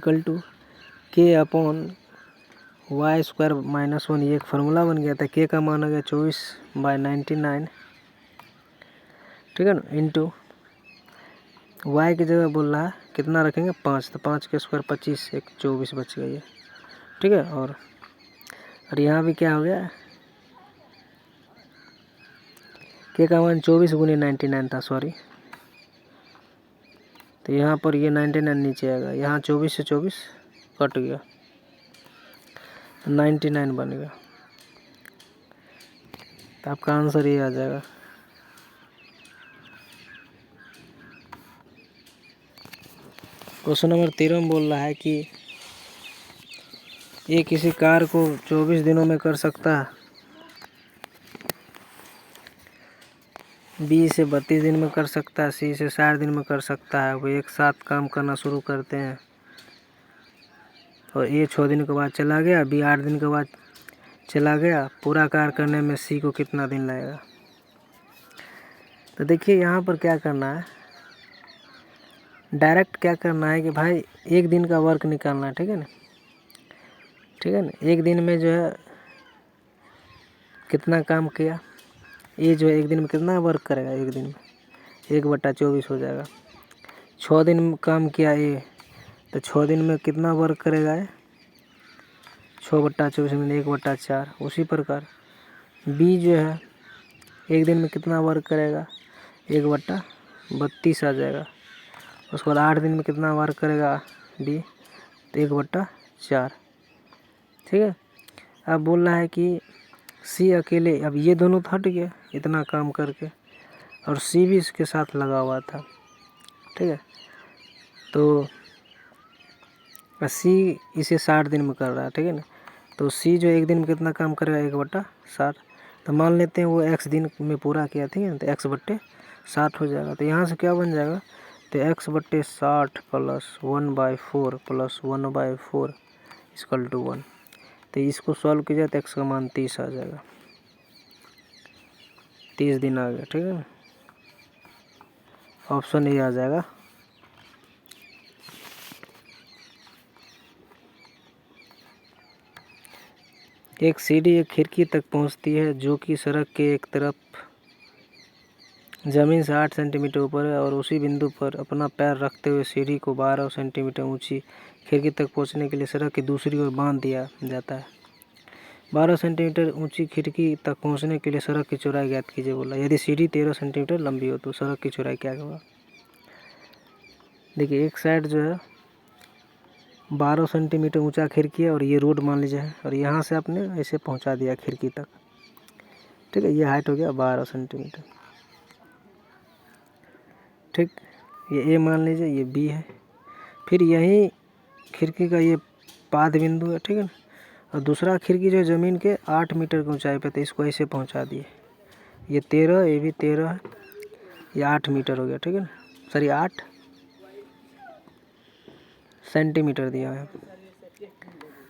k/y² - 1, ये एक फार्मूला बन गया था। k का मान आ गया 24/99। ठीक है ना, इंटू y की जगह बोल रहा है कितना रखेंगे 5, तो 5 के स्क्वायर 25, एक 24 बच गई है। ठीक है, और यहाँ भी क्या हो गया, k का मान 24 × 99 था, सॉरी, तो यहाँ पर ये 99 नीचे आएगा, यहाँ 24 से 24 कट गया तो 99 बन गया। तो आपका आंसर ये आ जाएगा। क्वेश्चन नंबर 13 में बोल रहा है कि ये किसी कार्य को 24 दिनों में कर सकता है, बी से 32 दिन में कर सकता है, सी से 60 दिन में कर सकता है। वो एक साथ काम करना शुरू करते हैं और ए 6 दिन के बाद चला गया, बी 8 दिन के बाद चला गया। पूरा कार्य करने में सी को कितना दिन लगेगा। तो देखिए यहाँ पर क्या करना है, डायरेक्ट क्या करना है कि भाई एक दिन का वर्क निकालना है। ठीक है ना, ठीक है ना, एक दिन में जो है कितना काम किया, ये जो है एक दिन में कितना वर्क करेगा, एक दिन में 1/24 हो जाएगा। 6 दिन में काम किया ये, तो 6 दिन में कितना वर्क करेगा ये, 6/24 में 1/4। उसी प्रकार बी जो है एक दिन में कितना वर्क करेगा, 1/12। 32 आ जाएगा। उसके बाद 8 दिन में कितना वर्क करेगा बी, तो 1/4। ठीक है। अब बोल रहा है कि सी अकेले, अब ये दोनों तो हट गया इतना काम करके, और सी भी इसके साथ लगा हुआ था। ठीक है। तो सी इसे 60 दिन में कर रहा है। ठीक है ना। तो सी जो एक दिन में कितना काम करेगा 1/60। तो मान लेते हैं वो x दिन में पूरा किया। ठीक है। तो x/60 हो जाएगा। तो यहाँ से क्या बन जाएगा, तो x/60 plus 1/4 plus 1/4 equal to 1। तो इसको सॉल्व किया तो x का मान 30 आ जाएगा। 30 दिन आ गया। ठीक है ना। ऑप्शन ए आ जाएगा। एक सीढ़ी एक खिड़की तक पहुंचती है जो कि सड़क के एक तरफ ज़मीन से 8 सेंटीमीटर ऊपर है, और उसी बिंदु पर अपना पैर रखते हुए सीढ़ी को 12 सेंटीमीटर ऊंची खिड़की तक पहुंचने के लिए सड़क की दूसरी ओर बांध दिया जाता है। 12 सेंटीमीटर ऊंची खिड़की तक पहुंचने के लिए सड़क की चौड़ाई ज्ञात कीजिए बोला। यदि सीढ़ी 13 सेंटीमीटर लंबी हो तो सड़क की चौड़ाई क्या होगा। देखिए एक साइड जो है 12 सेंटीमीटर ऊंचा खिड़की है, और ये रोड मान लीजिए है, और यहाँ से आपने ऐसे पहुंचा दिया खिड़की तक। ठीक है। ये हाइट हो गया 12 सेंटीमीटर। ठीक। ये ए मान लीजिए, ये बी है। फिर यही खिड़की का ये पाद बिंदु है। ठीक है ना। और दूसरा खिड़की जो ज़मीन के 8 मीटर की ऊंचाई पे, तो इसको ऐसे पहुंचा दिए। ये 13, ये भी 13 है, ये 8 मीटर हो गया। ठीक है ना। सॉरी 8 सेंटीमीटर दिया है।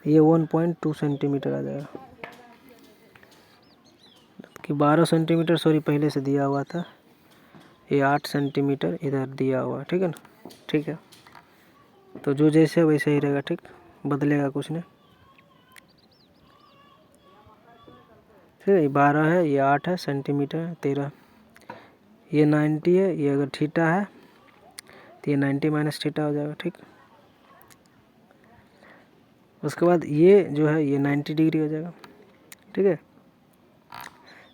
ये 1.2 सेंटीमीटर आ जाएगा कि 12 सेंटीमीटर सॉरी पहले से दिया हुआ था। ये 8 सेंटीमीटर इधर दिया हुआ। ठीक है ना। ठीक है। तो जो जैसे वैसे ही रहेगा। ठीक, बदलेगा कुछ नहीं। ठीक है। ये 12 है, ये 8 है सेंटीमीटर है, 13 ये 90 है। ये अगर थीटा है तो ये 90 माइनस थीटा हो जाएगा। ठीक। उसके बाद ये जो है ये 90 डिग्री हो जाएगा। ठीक है।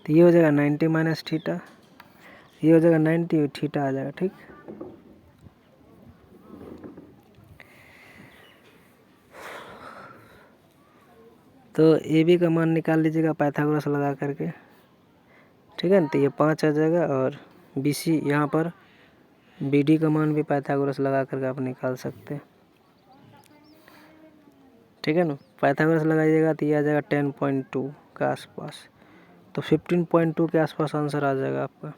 तो ये हो जाएगा 90 माइनस थीटा, ये हो जाएगा 90 थीटा आ जाएगा। ठीक। तो ए बी का मान निकाल लीजिएगा पाइथागोरस लगा करके। ठीक है ना। तो ये 5 आ जाएगा, और बी सी यहाँ पर बी डी का मान भी पाइथागोरस लगा करके आप निकाल सकते हैं। ठीक है ना। पाइथागोरस लगाइएगा तो ये आ जाएगा 10.2 के आसपास। तो 15.2 के आसपास आंसर आ जाएगा आपका।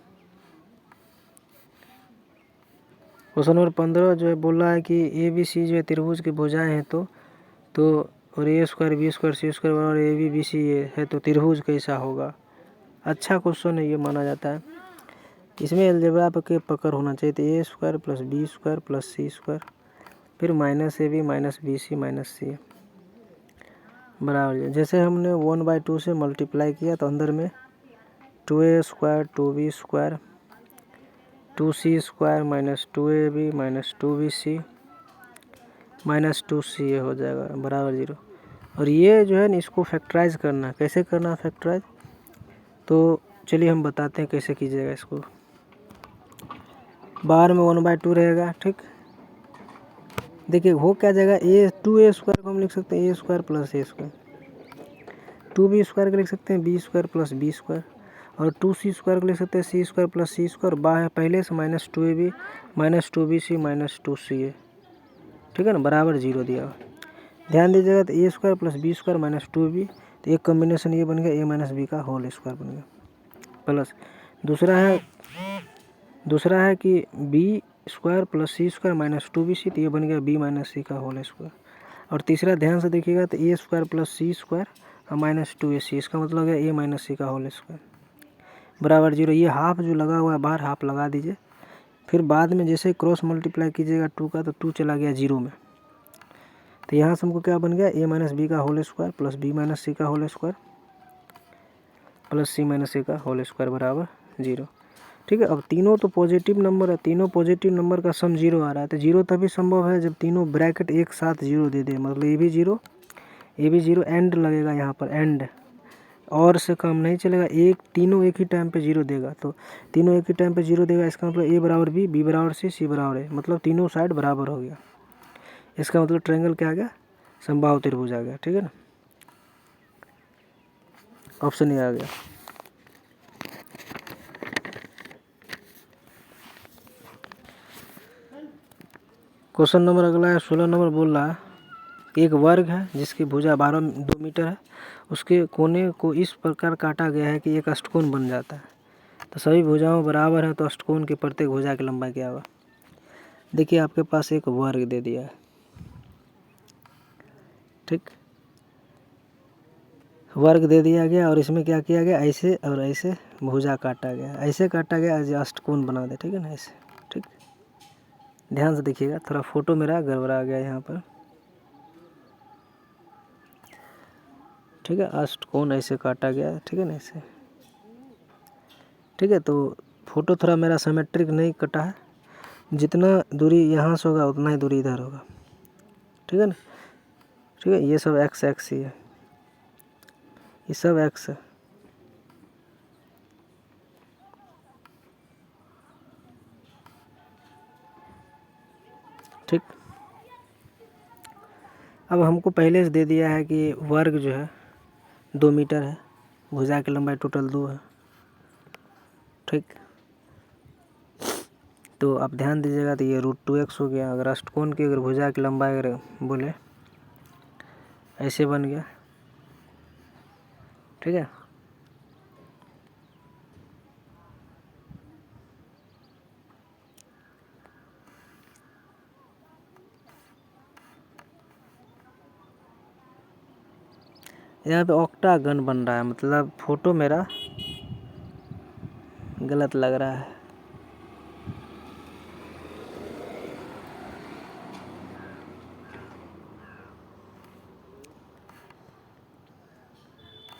क्वेश्चन नंबर 15 जो है बोल रहा है कि ए बी सी जो है त्रिभुज की भुजाएं हैं, तो और ए स्क्वायर बी स्क्वायर सी स्क्वायर और ए बी बी सी ए है, तो त्रिभुज कैसा होगा। अच्छा क्वेश्चन है, ये माना जाता है। इसमें अलजेब्रा के पकड़ होना चाहिए। तो a square plus b square plus c square, फिर minus a b minus b c minus c बराबर। जैसे हमने 1/2 से मल्टीप्लाई किया तो अंदर में 2a square 2b square 2c square minus 2ab minus 2bc minus 2ca हो जाएगा बराबर 0। और ये जो है ना इसको फैक्टराइज करना है। कैसे करना है फैक्टराइज, तो चलिए हम बताते हैं कैसे कीजिएगा इसको। बाहर में 1/2 रहेगा। ठीक। देखिए हो क्या जाएगा, ए 2a स्क्वायर को हम लिख सकते हैं a square plus a square, 2b square को लिख सकते हैं b square plus b square, और 2c स्क्वायर को लिख सकते हैं c square plus c square. बाहर पहले से minus 2ab minus 2bc minus 2ca। ठीक है ना, बराबर 0 दिया हुआ। ध्यान दीजिएगा तो a square plus b square minus 2b, तो एक कॉम्बिनेशन ये बन गया a माइनस बी का होल स्क्वायर बन गया, प्लस दूसरा है कि b square plus c square minus 2bc, तो ये बन गया b माइनस सी का होल स्क्वायर। और तीसरा ध्यान से देखिएगा तो a square plus c square और माइनस 2ac, इसका मतलब हो गया a माइनस सी का होल स्क्वायर बराबर 0। ये हाफ जो लगा हुआ है बाहर हाफ लगा दीजिए। फिर बाद में जैसे क्रॉस मल्टीप्लाई कीजिएगा 2 का, तो 2 चला गया 0 में। तो यहाँ से हमको क्या बन गया a माइनस बी का whole square plus b minus c का whole square plus c minus c का होल स्क्वायर बराबर 0। ठीक है। अब तीनों तो पॉजिटिव नंबर है, तीनों पॉजिटिव नंबर का सम 0 आ रहा है। तो 0 तभी संभव है जब तीनों ब्रैकेट एक साथ 0 दे दे, मतलब ये भी 0 एंड लगेगा यहाँ पर एंड, और से काम नहीं चलेगा, तीनों एक ही टाइम पे जीरो देगा। तो तीनों एक ही टाइम पे जीरो देगा, इसका मतलब ए बराबर बी बराबर सी बराबर ए, मतलब तीनों साइड बराबर हो गया। इसका मतलब ट्रायंगल क्या आ गया, समबाहु त्रिभुज आ गया। ठीक है ना, ऑप्शन ये आ गया। क्वेश्चन नंबर अगला है 16 नंबर, बोल रहा है एक वर्ग है जिसकी भुजा 2 मीटर है, उसके कोने को इस प्रकार काटा गया है कि एक अष्टकोण बन जाता है। तो सभी भुजाओं बराबर है, तो अष्टकोण की प्रत्येक भुजा की लंबाई क्या होगा। देखिए आपके पास एक वर्ग दे दिया है, ठीक, वर्ग दे दिया गया और इसमें क्या किया गया, ऐसे और ऐसे भुजा काटा गया, ऐसे काटा गया ऐसे अष्टकोण बना दे। ठीक है ना, ऐसे। ठीक, ध्यान से देखिएगा, थोड़ा फोटो मेरा गड़बड़ा गया यहाँ पर। ठीक है, अष्टकोण ऐसे काटा गया। ठीक है ना, ऐसे। ठीक है, तो फोटो थोड़ा मेरा सिमेट्रिक नहीं कटा है, जितना दूरी यहाँ से होगा उतना ही दूरी इधर होगा। ठीक है ना, ठीक है, ये सब एक्स एक्स ही है, ये सब एक्स है। ठीक, अब हमको पहले से दे दिया है कि वर्ग जो है 2 मीटर है, भुजा की लंबाई टोटल 2 है। ठीक, तो आप ध्यान दीजिएगा, तो ये √2x हो गया। अगर अष्टकोण की अगर भुजा की लंबाई अगर बोले ऐसे बन गया। ठीक है, यहाँ पे ऑक्टागन बन रहा है, मतलब फोटो मेरा गलत लग रहा है।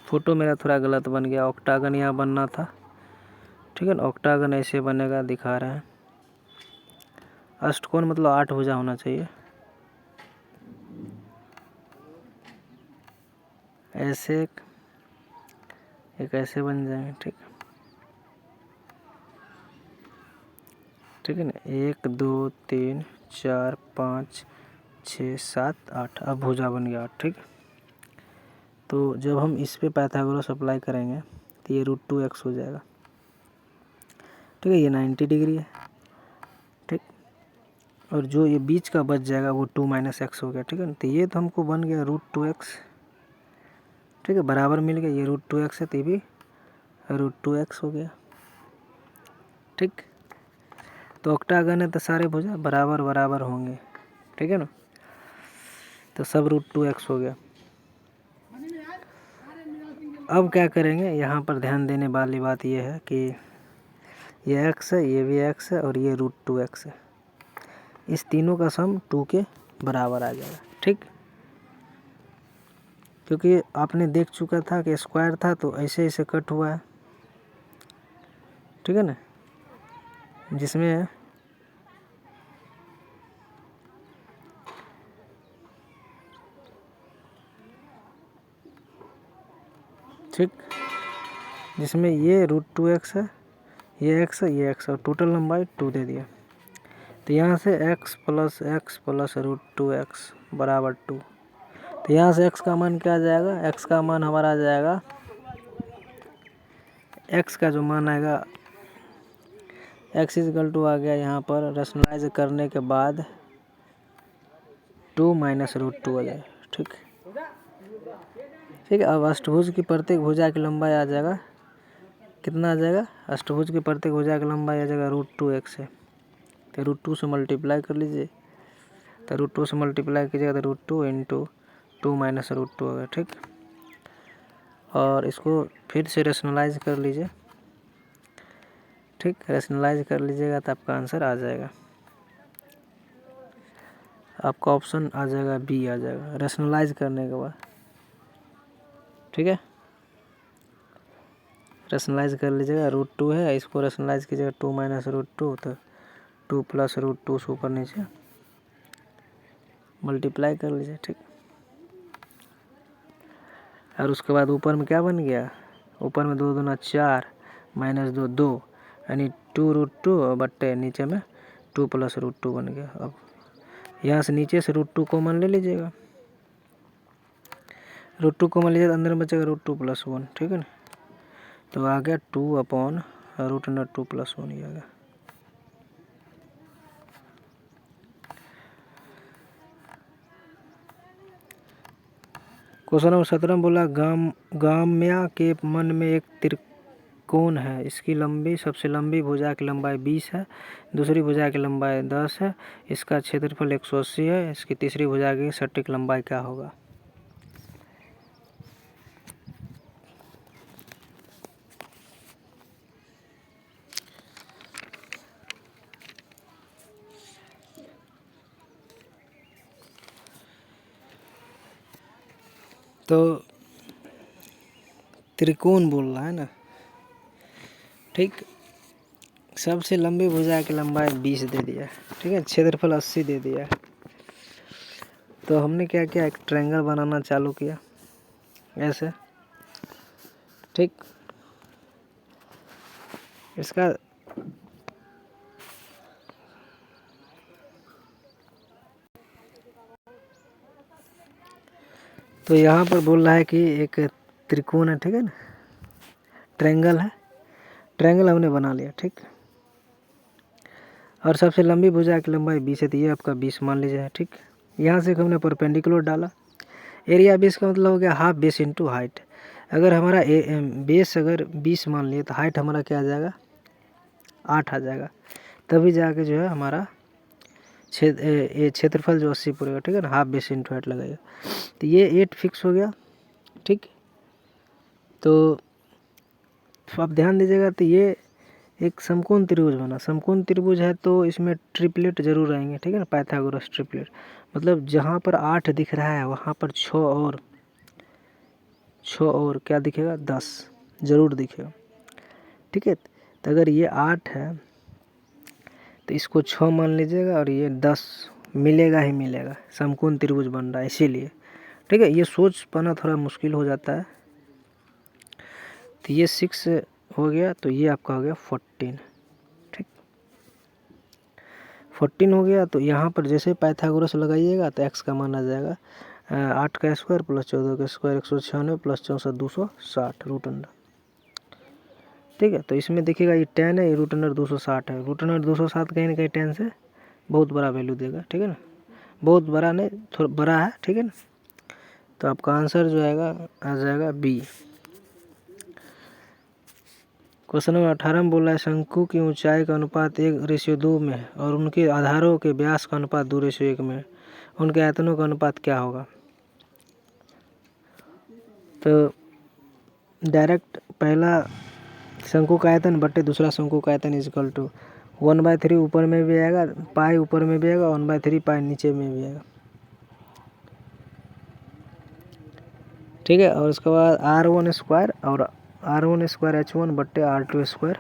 फोटो मेरा थोड़ा गलत बन गया, ऑक्टागन यहाँ बनना था। ठीक है ना, ऑक्टागन ऐसे बनेगा, दिखा रहा है। अष्टकोण मतलब 8 भुजा होना चाहिए, ऐसे एक ऐसे बन जाएंगे। ठीक, ठीक है ना, 1 2 3 4 5 6 7 8, अब भुजा बन गया 8। ठीक, तो जब हम इस पे पाइथागोरस अप्लाई करेंगे तो ये √2x हो जाएगा। ठीक है, ये 90 डिग्री है। ठीक, और जो ये बीच का बच जाएगा वो 2 - x हो गया। ठीक है ना, तो ये तो हमको बन गया √2x। ठीक है, बराबर मिल गया, ये √2x है, तो ये भी √2x हो गया। ठीक, तो ऑक्टागन है तो सारे भुजा बराबर बराबर होंगे। ठीक है ना, तो सब √2x हो गया। अब क्या करेंगे, यहाँ पर ध्यान देने वाली बात यह है कि ये x है, ये भी x है और ये √2x है, इस तीनों का सम 2 के बराबर आ जाएगा। ठीक, क्योंकि आपने देख चुका था कि स्क्वायर था तो ऐसे ऐसे कट हुआ है। ठीक है ना, जिसमें ठीक, जिसमें ये √2x है, ये x है, ये x है, और टोटल लंबाई 2 दे दिया। तो यहाँ से x प्लस √2x बराबर 2। तो यहाँ से x का मान क्या आ जाएगा, x का मान हमारा आ जाएगा, x का जो मान आएगा, x = आ गया यहाँ पर रेशनलाइज करने के बाद 2 - √2 आ जाएगा। ठीक, ठीक है, अब अष्टभुज की प्रत्येक भुजा की लंबाई आ जाएगा, कितना आ जाएगा, अष्टभुज की प्रत्येक भुजा की लंबाई आ जाएगा √2x है। तो √2 से मल्टीप्लाई कर लीजिए, तो √2 से मल्टीप्लाई कीजिएगा तो √2 × 2 - √2 होगा। ठीक, और इसको फिर से रेशनलाइज कर लीजिए। ठीक, रेशनलाइज कर लीजिएगा तो आपका आंसर आ जाएगा, आपका ऑप्शन आ जाएगा बी आ जाएगा, रेशनलाइज करने के बाद। ठीक है, रेशनलाइज कर लीजिएगा, √2 है, इसको रेशनलाइज कीजिएगा 2 - √2, तो 2 + √2 से ऊपर नीचे मल्टीप्लाई कर लीजिए। ठीक, और उसके बाद ऊपर में क्या बन गया, ऊपर में 2 दूना 4 माइनस 2 2 यानी 2√2 बट्टे नीचे में 2 + √2 बन गया। अब यहाँ से नीचे से √2 कॉमन ले लीजिएगा, √2 कॉमन लीजिए, अंदर में बचेगा √2 + 1, ठीक है ना। तो आ गया 2/√2 + 1 ही आ गया। क्वेश्चन नंबर 17 बोला गाम्या के मन में एक त्रिकोण है, इसकी लंबी सबसे लंबी भुजा की लंबाई 20 है, दूसरी भुजा की लंबाई 10 है, इसका क्षेत्रफल 180 है, इसकी तीसरी भुजा की सटीक लंबाई क्या होगा। तो त्रिकोण बोल रहा है ना, ठीक। सबसे लंबी भुजा की लंबाई 20 दे दिया, ठीक है, क्षेत्रफल 80 दे दिया। तो हमने क्या किया, एक ट्रायंगल बनाना चालू किया ऐसे, ठीक। इसका तो यहाँ पर बोल रहा है कि एक त्रिकोण है, ठीक है ना, ट्रायंगल है, ट्रायंगल हमने बना लिया, ठीक। और सबसे लंबी भुजा की लंबाई 20 है, तो ये आपका 20 मान लीजिए, ठीक। यहाँ से हमने परपेंडिकुलर डाला, एरिया बेस का मतलब हो गया हाफ बेस इंटू हाइट। अगर हमारा बेस अगर 20 मान लिए तो हाइट हमारा क्या आ जाएगा, 8 आ जाएगा, तभी जाके जो है हमारा क्षेत्रफल जो 80 पूरेगा, ठीक है ना, हाफ बेस इंटू हाइट लगाएगा। तो ये 8 फिक्स हो गया, ठीक। तो आप ध्यान दीजिएगा, तो ये एक समकोण त्रिभुज बना, समकोण त्रिभुज है तो इसमें ट्रिपलेट जरूर आएंगे, ठीक है ना, पाइथागोरस ट्रिपलेट। मतलब जहाँ पर 8 दिख रहा है वहाँ पर 6 और क्या दिखेगा, 10 जरूर दिखेगा, ठीक है। तो अगर ये 8 है तो इसको 6 मान लीजिएगा, और ये 10 मिलेगा ही मिलेगा, समकोण त्रिभुज बन रहा है इसीलिए, ठीक है। ये सोच पाना थोड़ा मुश्किल हो जाता है। तो ये 6 हो गया, तो ये आपका हो गया 14, ठीक, 14 हो गया। तो यहाँ पर जैसे पाइथागोरस लगाइएगा तो x का मान आ जाएगा 8 का स्क्वायर प्लस 14 का स्क्वायर 196 प्लस 64 260 रूट अंडर, ठीक है। तो इसमें देखिएगा ये 10 है, ये रूट अंडर 260 है, रूट अंडर 260 कहीं ना कहीं 10 से बहुत बड़ा वैल्यू देगा, ठीक है ना, बहुत बड़ा नहीं, थोड़ा बड़ा है, ठीक है ना। तो आपका आंसर जो आएगा आ जाएगा बी। क्वेश्चन नंबर 18 में बोल रहा है शंकु की ऊंचाई का अनुपात 1:2 में है और उनके आधारों के व्यास का अनुपात 2:1 में है, उनके आयतनों का अनुपात क्या होगा। तो डायरेक्ट पहला शंकु का आयतन बट्टे दूसरा शंकु का आयतन इक्वल टू 1/3 ऊपर में भी आएगा, पाई ऊपर में भी आएगा, 1/3 पाई नीचे में भी आएगा, ठीक है। और उसके बाद R1 स्क्वायर और R1 स्क्वायर H1 बट्टे R2 स्क्वायर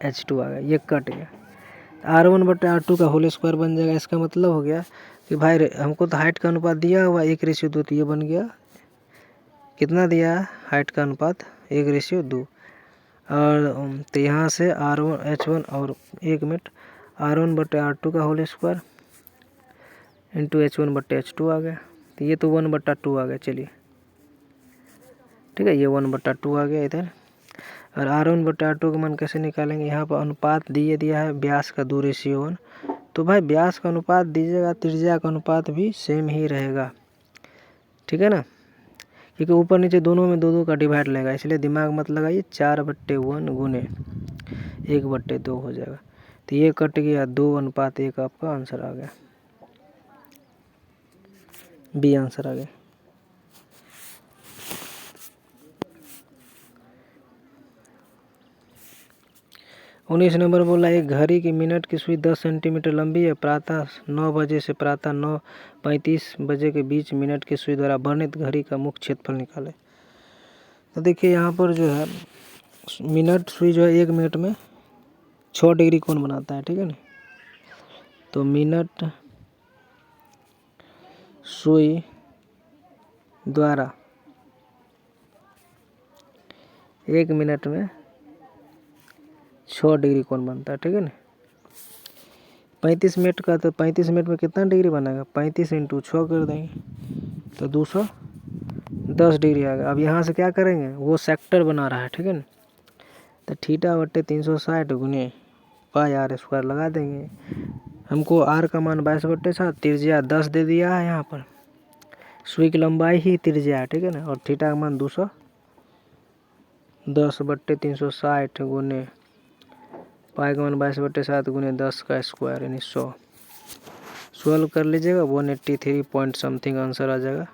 H2 आ गया, ये कट गया। R1 बट्टे R2 का होल स्क्वायर बन जाएगा। इसका मतलब हो गया कि भाई हमको तो हाइट का अनुपात दिया हुआ 1:2, तो ये बन गया कितना दिया हाइट का अनुपात 1:2। और तो यहाँ से R1 H1 और 1 मिनट R1 बट्टे R2 का होल स्क्वायर इंटू H1 बट्टे H2 आ गया। तो ये तो 1/2 आ गया, चलिए ठीक है, ये 1/2 आ गया इधर। और R1 बट्टे R2 का मान कैसे निकालेंगे, यहाँ पर अनुपात दिया है व्यास का 2:1। तो भाई व्यास का अनुपात दीजिएगा, त्रिज्या का अनुपात भी सेम ही रहेगा, ठीक है ना, क्योंकि ऊपर नीचे दोनों में 2 का डिवाइड लगेगा, इसलिए दिमाग मत लगाइए। 4/1 गुने 1/2 हो जाएगा। तो ये कट गया, 2:1 आपका आंसर आ गया, बी आंसर आ गया। उन्नीस नंबर बोला एक घड़ी की मिनट की सुई 10 सेंटीमीटर लंबी है, प्रातः 9 बजे से प्रातः 9:35 बजे के बीच मिनट की सुई द्वारा वर्णित घड़ी का मुख्य क्षेत्रफल निकाले। तो देखिए यहाँ पर जो है मिनट सुई जो है 1 मिनट में 6 डिग्री कोण बनाता है, ठीक है ना। तो मिनट सुई द्वारा 1 मिनट में 6 डिग्री कोण बनता है, ठीक है ना। 35 मिनट का, तो 35 मिनट में कितना डिग्री बनेगा, 35 × 6 कर देंगे तो 210 डिग्री आएगा। अब यहाँ से क्या करेंगे, वो सेक्टर बना रहा है, ठीक है ना, तो θ/360 गुने πr² लगा देंगे। हमको r का मान 22/7, त्रिज्या 10 दे दिया है यहाँ पर, सुई की लंबाई ही त्रिज्या है, ठीक है ना, और थीटा का मान 210/360 गुने पाई का मान 22/7 गुने 10 का स्क्वायर यानी 100। सॉल्व कर लीजिएगा, 183 पॉइंट समथिंग आंसर आ जाएगा।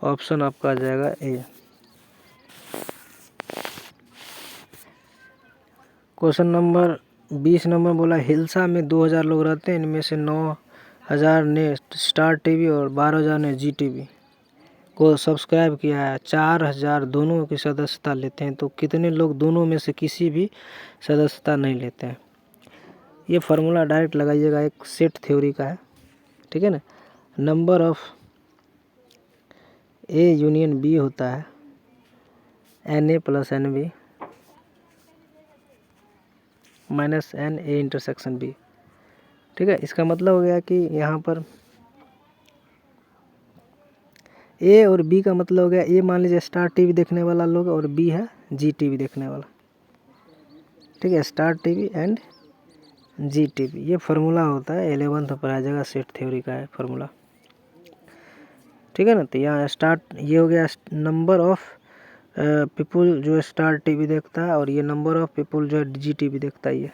ऑप्शन आपका आ जाएगा ए। क्वेश्चन नंबर 20 नंबर बोला, हिल्सा में 2000 लोग रहते हैं, इनमें से 9000 ने स्टार टीवी और 12000 ने जी टीवी को सब्सक्राइब किया है। 4000 दोनों की सदस्यता लेते हैं, तो कितने लोग दोनों में से किसी भी सदस्यता नहीं लेते हैं। ये फार्मूला डायरेक्ट लगाइएगा, एक सेट थ्योरी का है, ठीक है ना। Number of A union B होता है NA + NB - NA intersection B, ठीक है। इसका मतलब हो गया कि यहाँ पर ए और बी का मतलब हो गया, ए मान लीजिए स्टार टीवी देखने वाला लोग और बी है जी टीवी देखने वाला, ठीक है। Star TV and Zee TV, ये फार्मूला होता है 11th पर आ जाएगा, सेट थ्योरी का है फार्मूला, ठीक है ना। तो यहाँ स्टार्ट, ये हो गया नंबर ऑफ पीपुल जो स्टार टीवी देखता है, और ये नंबर ऑफ पीपुल जो जी टीवी देखता है।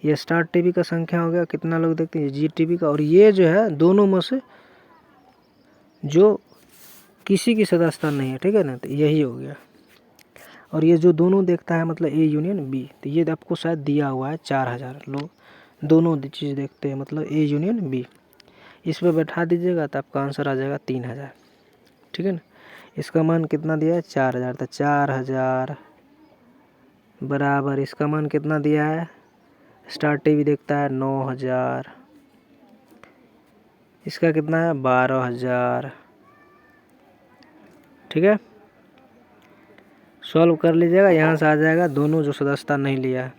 ये स्टार टीवी का संख्या हो गया, कितना लोग देखते हैं, जी टीवी का, और ये जो है दोनों में से जो किसी की सदस्यता नहीं है, ठीक है ना, तो यही हो गया। और ये जो दोनों देखता है मतलब ए यूनियन बी, तो ये आपको शायद दिया हुआ है 4000 लोग दोनों चीज़ देखते हैं, मतलब ए यूनियन बी। इस पर बैठा दीजिएगा तो आपका आंसर आ जाएगा 3000, ठीक है ना। इसका मान कितना दिया है, 4000, तो 4000 बराबर इसका मान कितना दिया है, स्टार टीवी देखता है 9000, इसका कितना है 12000, ठीक है। सॉल्व कर लीजिएगा, यहाँ से आ जाएगा दोनों जो सदस्यता नहीं लिया है,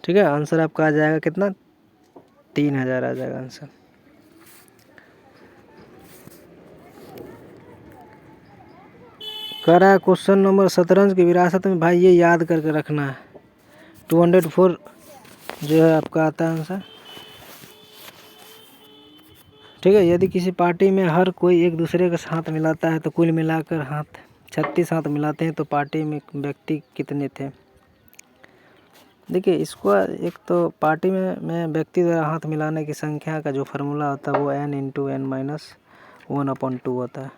ठीक है। आंसर आपका आ जाएगा कितना, 3000 आ जाएगा आंसर। कह रहा है क्वेश्चन नंबर 17 की विरासत में, भाई ये याद करके रखना है। 204 जो है आपका आता है आंसर, ठीक है। यदि किसी पार्टी में हर कोई एक दूसरे के हाथ मिलाता है तो कुल मिलाकर 36 हाथ मिलाते हैं, तो पार्टी में व्यक्ति कितने थे। देखिए इसको, एक तो पार्टी में व्यक्ति द्वारा हाथ मिलाने की संख्या का जो फार्मूला होता है वो n × n - 1/2 होता है,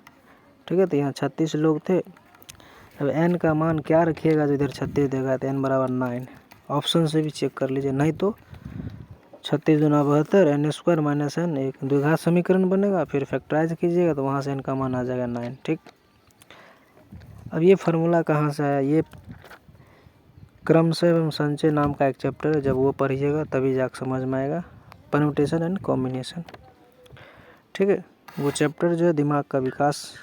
ठीक है। तो यहाँ 36 लोग थे, अब n का मान क्या रखिएगा, जो इधर 36 देगा तो n = 9। ऑप्शन से भी चेक कर लीजिए, नहीं तो 36 दूना 72, n² - n एक द्विघात समीकरण बनेगा, फिर फैक्टराइज कीजिएगा तो वहाँ से n का मान आ जाएगा 9, ठीक। अब ये फार्मूला कहाँ से आया, ये क्रमशः एवं संचय नाम का एक चैप्टर है, जब वो पढ़िएगा तभी जाकर समझ में आएगा, परम्यूटेशन एंड कॉम्बिनेशन, ठीक है। वो चैप्टर जो है दिमाग का विकास,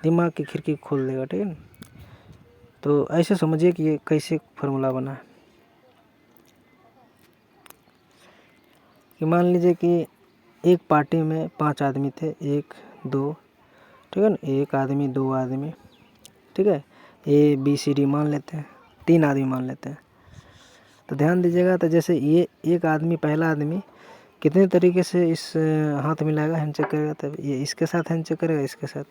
दिमाग की खिड़की खोल देगा, ठीक है ना। तो ऐसे समझिए कि ये कैसे फार्मूला बना है, कि मान लीजिए कि एक पार्टी में 5 आदमी थे, 1 2, ठीक है ना, एक आदमी 2 आदमी, ठीक है, ABCD मान लेते हैं, 3 आदमी मान लेते हैं। तो ध्यान दीजिएगा, तो जैसे ये एक आदमी, पहला आदमी कितने तरीके से इस हाथ मिलाएगा, हैंडशेक करेगा, तब ये इसके साथ हैंडशेक करेगा, इसके साथ,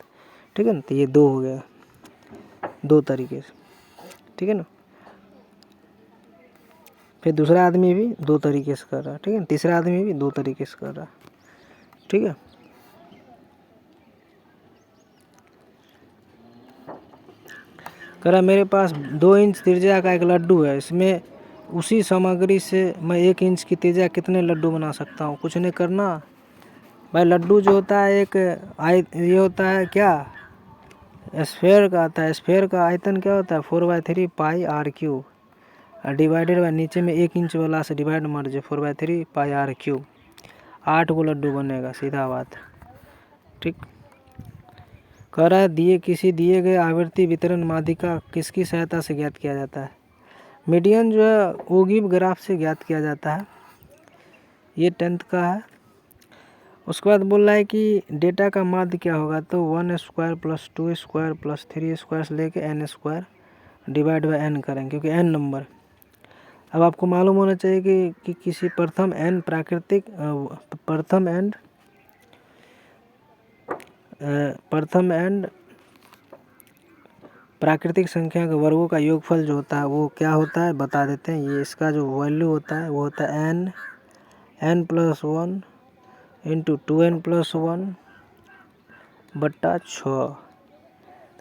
ठीक है ना, तो ये 2 हो गया, 2 तरीके से, ठीक है ना। फिर दूसरा आदमी भी 2 तरीके से कर रहा है, ठीक है, तीसरा आदमी भी 2 तरीके से कर रहा है, ठीक है। कह रहा मेरे पास 2 इंच त्रिज्या का एक लड्डू है, इसमें उसी सामग्री से मैं 1 इंच की त्रिज्या कितने लड्डू बना सकता हूँ। कुछ नहीं करना भाई, लड्डू जो होता है एक ये होता है क्या, स्फेयर का आता है। स्फेयर का आयतन क्या होता है, 4/3 πr³ डिवाइडेड बाय नीचे में 1 इंच वाला से डिवाइड मार दीजिए, 4/3 πr³। 8 गो लड्डू बनेगा, सीधा बात, ठीक। कह रहा है दिए किसी दिए गए आवृत्ति वितरण माध्यिका किसकी सहायता से ज्ञात किया जाता है। मीडियन जो है ओगिव ग्राफ से ज्ञात किया जाता है। ये 10th का है। उसके बाद बोल रहा है कि डेटा का माध्य क्या होगा, तो 1 square plus 2 square plus 3 square से लेके n square divide by n करेंगे, क्योंकि n नंबर। अब आपको मालूम होना चाहिए कि किसी प्रथम n प्राकृतिक संख्या के वर्गों का योगफल जो होता है वो क्या होता है बता देते हैं। ये इसका जो वैल्यू होता है वो होता है n+1 इंटू 2n+1 बट्टा 6।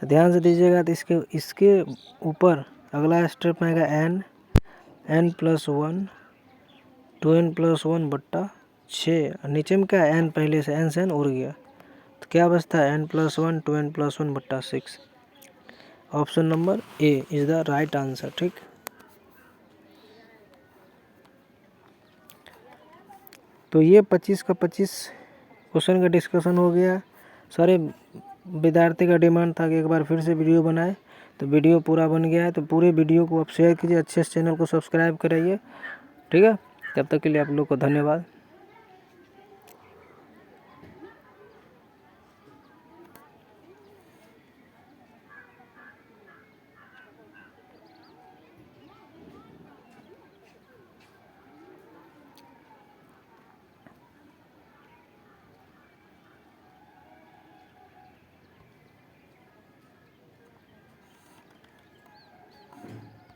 तो ध्यान से दीजिएगा, तो इसके ऊपर अगला स्टेप में आएगा n+1 2n+1 बट्टा 6, और नीचे में क्या है n, पहले से n से n उड़ गया, तो क्या बचता है n+1 2n+1 बट्टा 6। Option number A is the right answer. ठीक, तो ये 25 का 25 क्वेश्चन का डिस्कशन हो गया। सारे विद्यार्थी का डिमांड था कि एक बार फिर से वीडियो बनाए, तो वीडियो पूरा बन गया है। तो पूरे वीडियो को आप शेयर कीजिए, अच्छे से चैनल को सब्सक्राइब कराइए। ठीक है, तब तक के लिए आप लोग को धन्यवाद।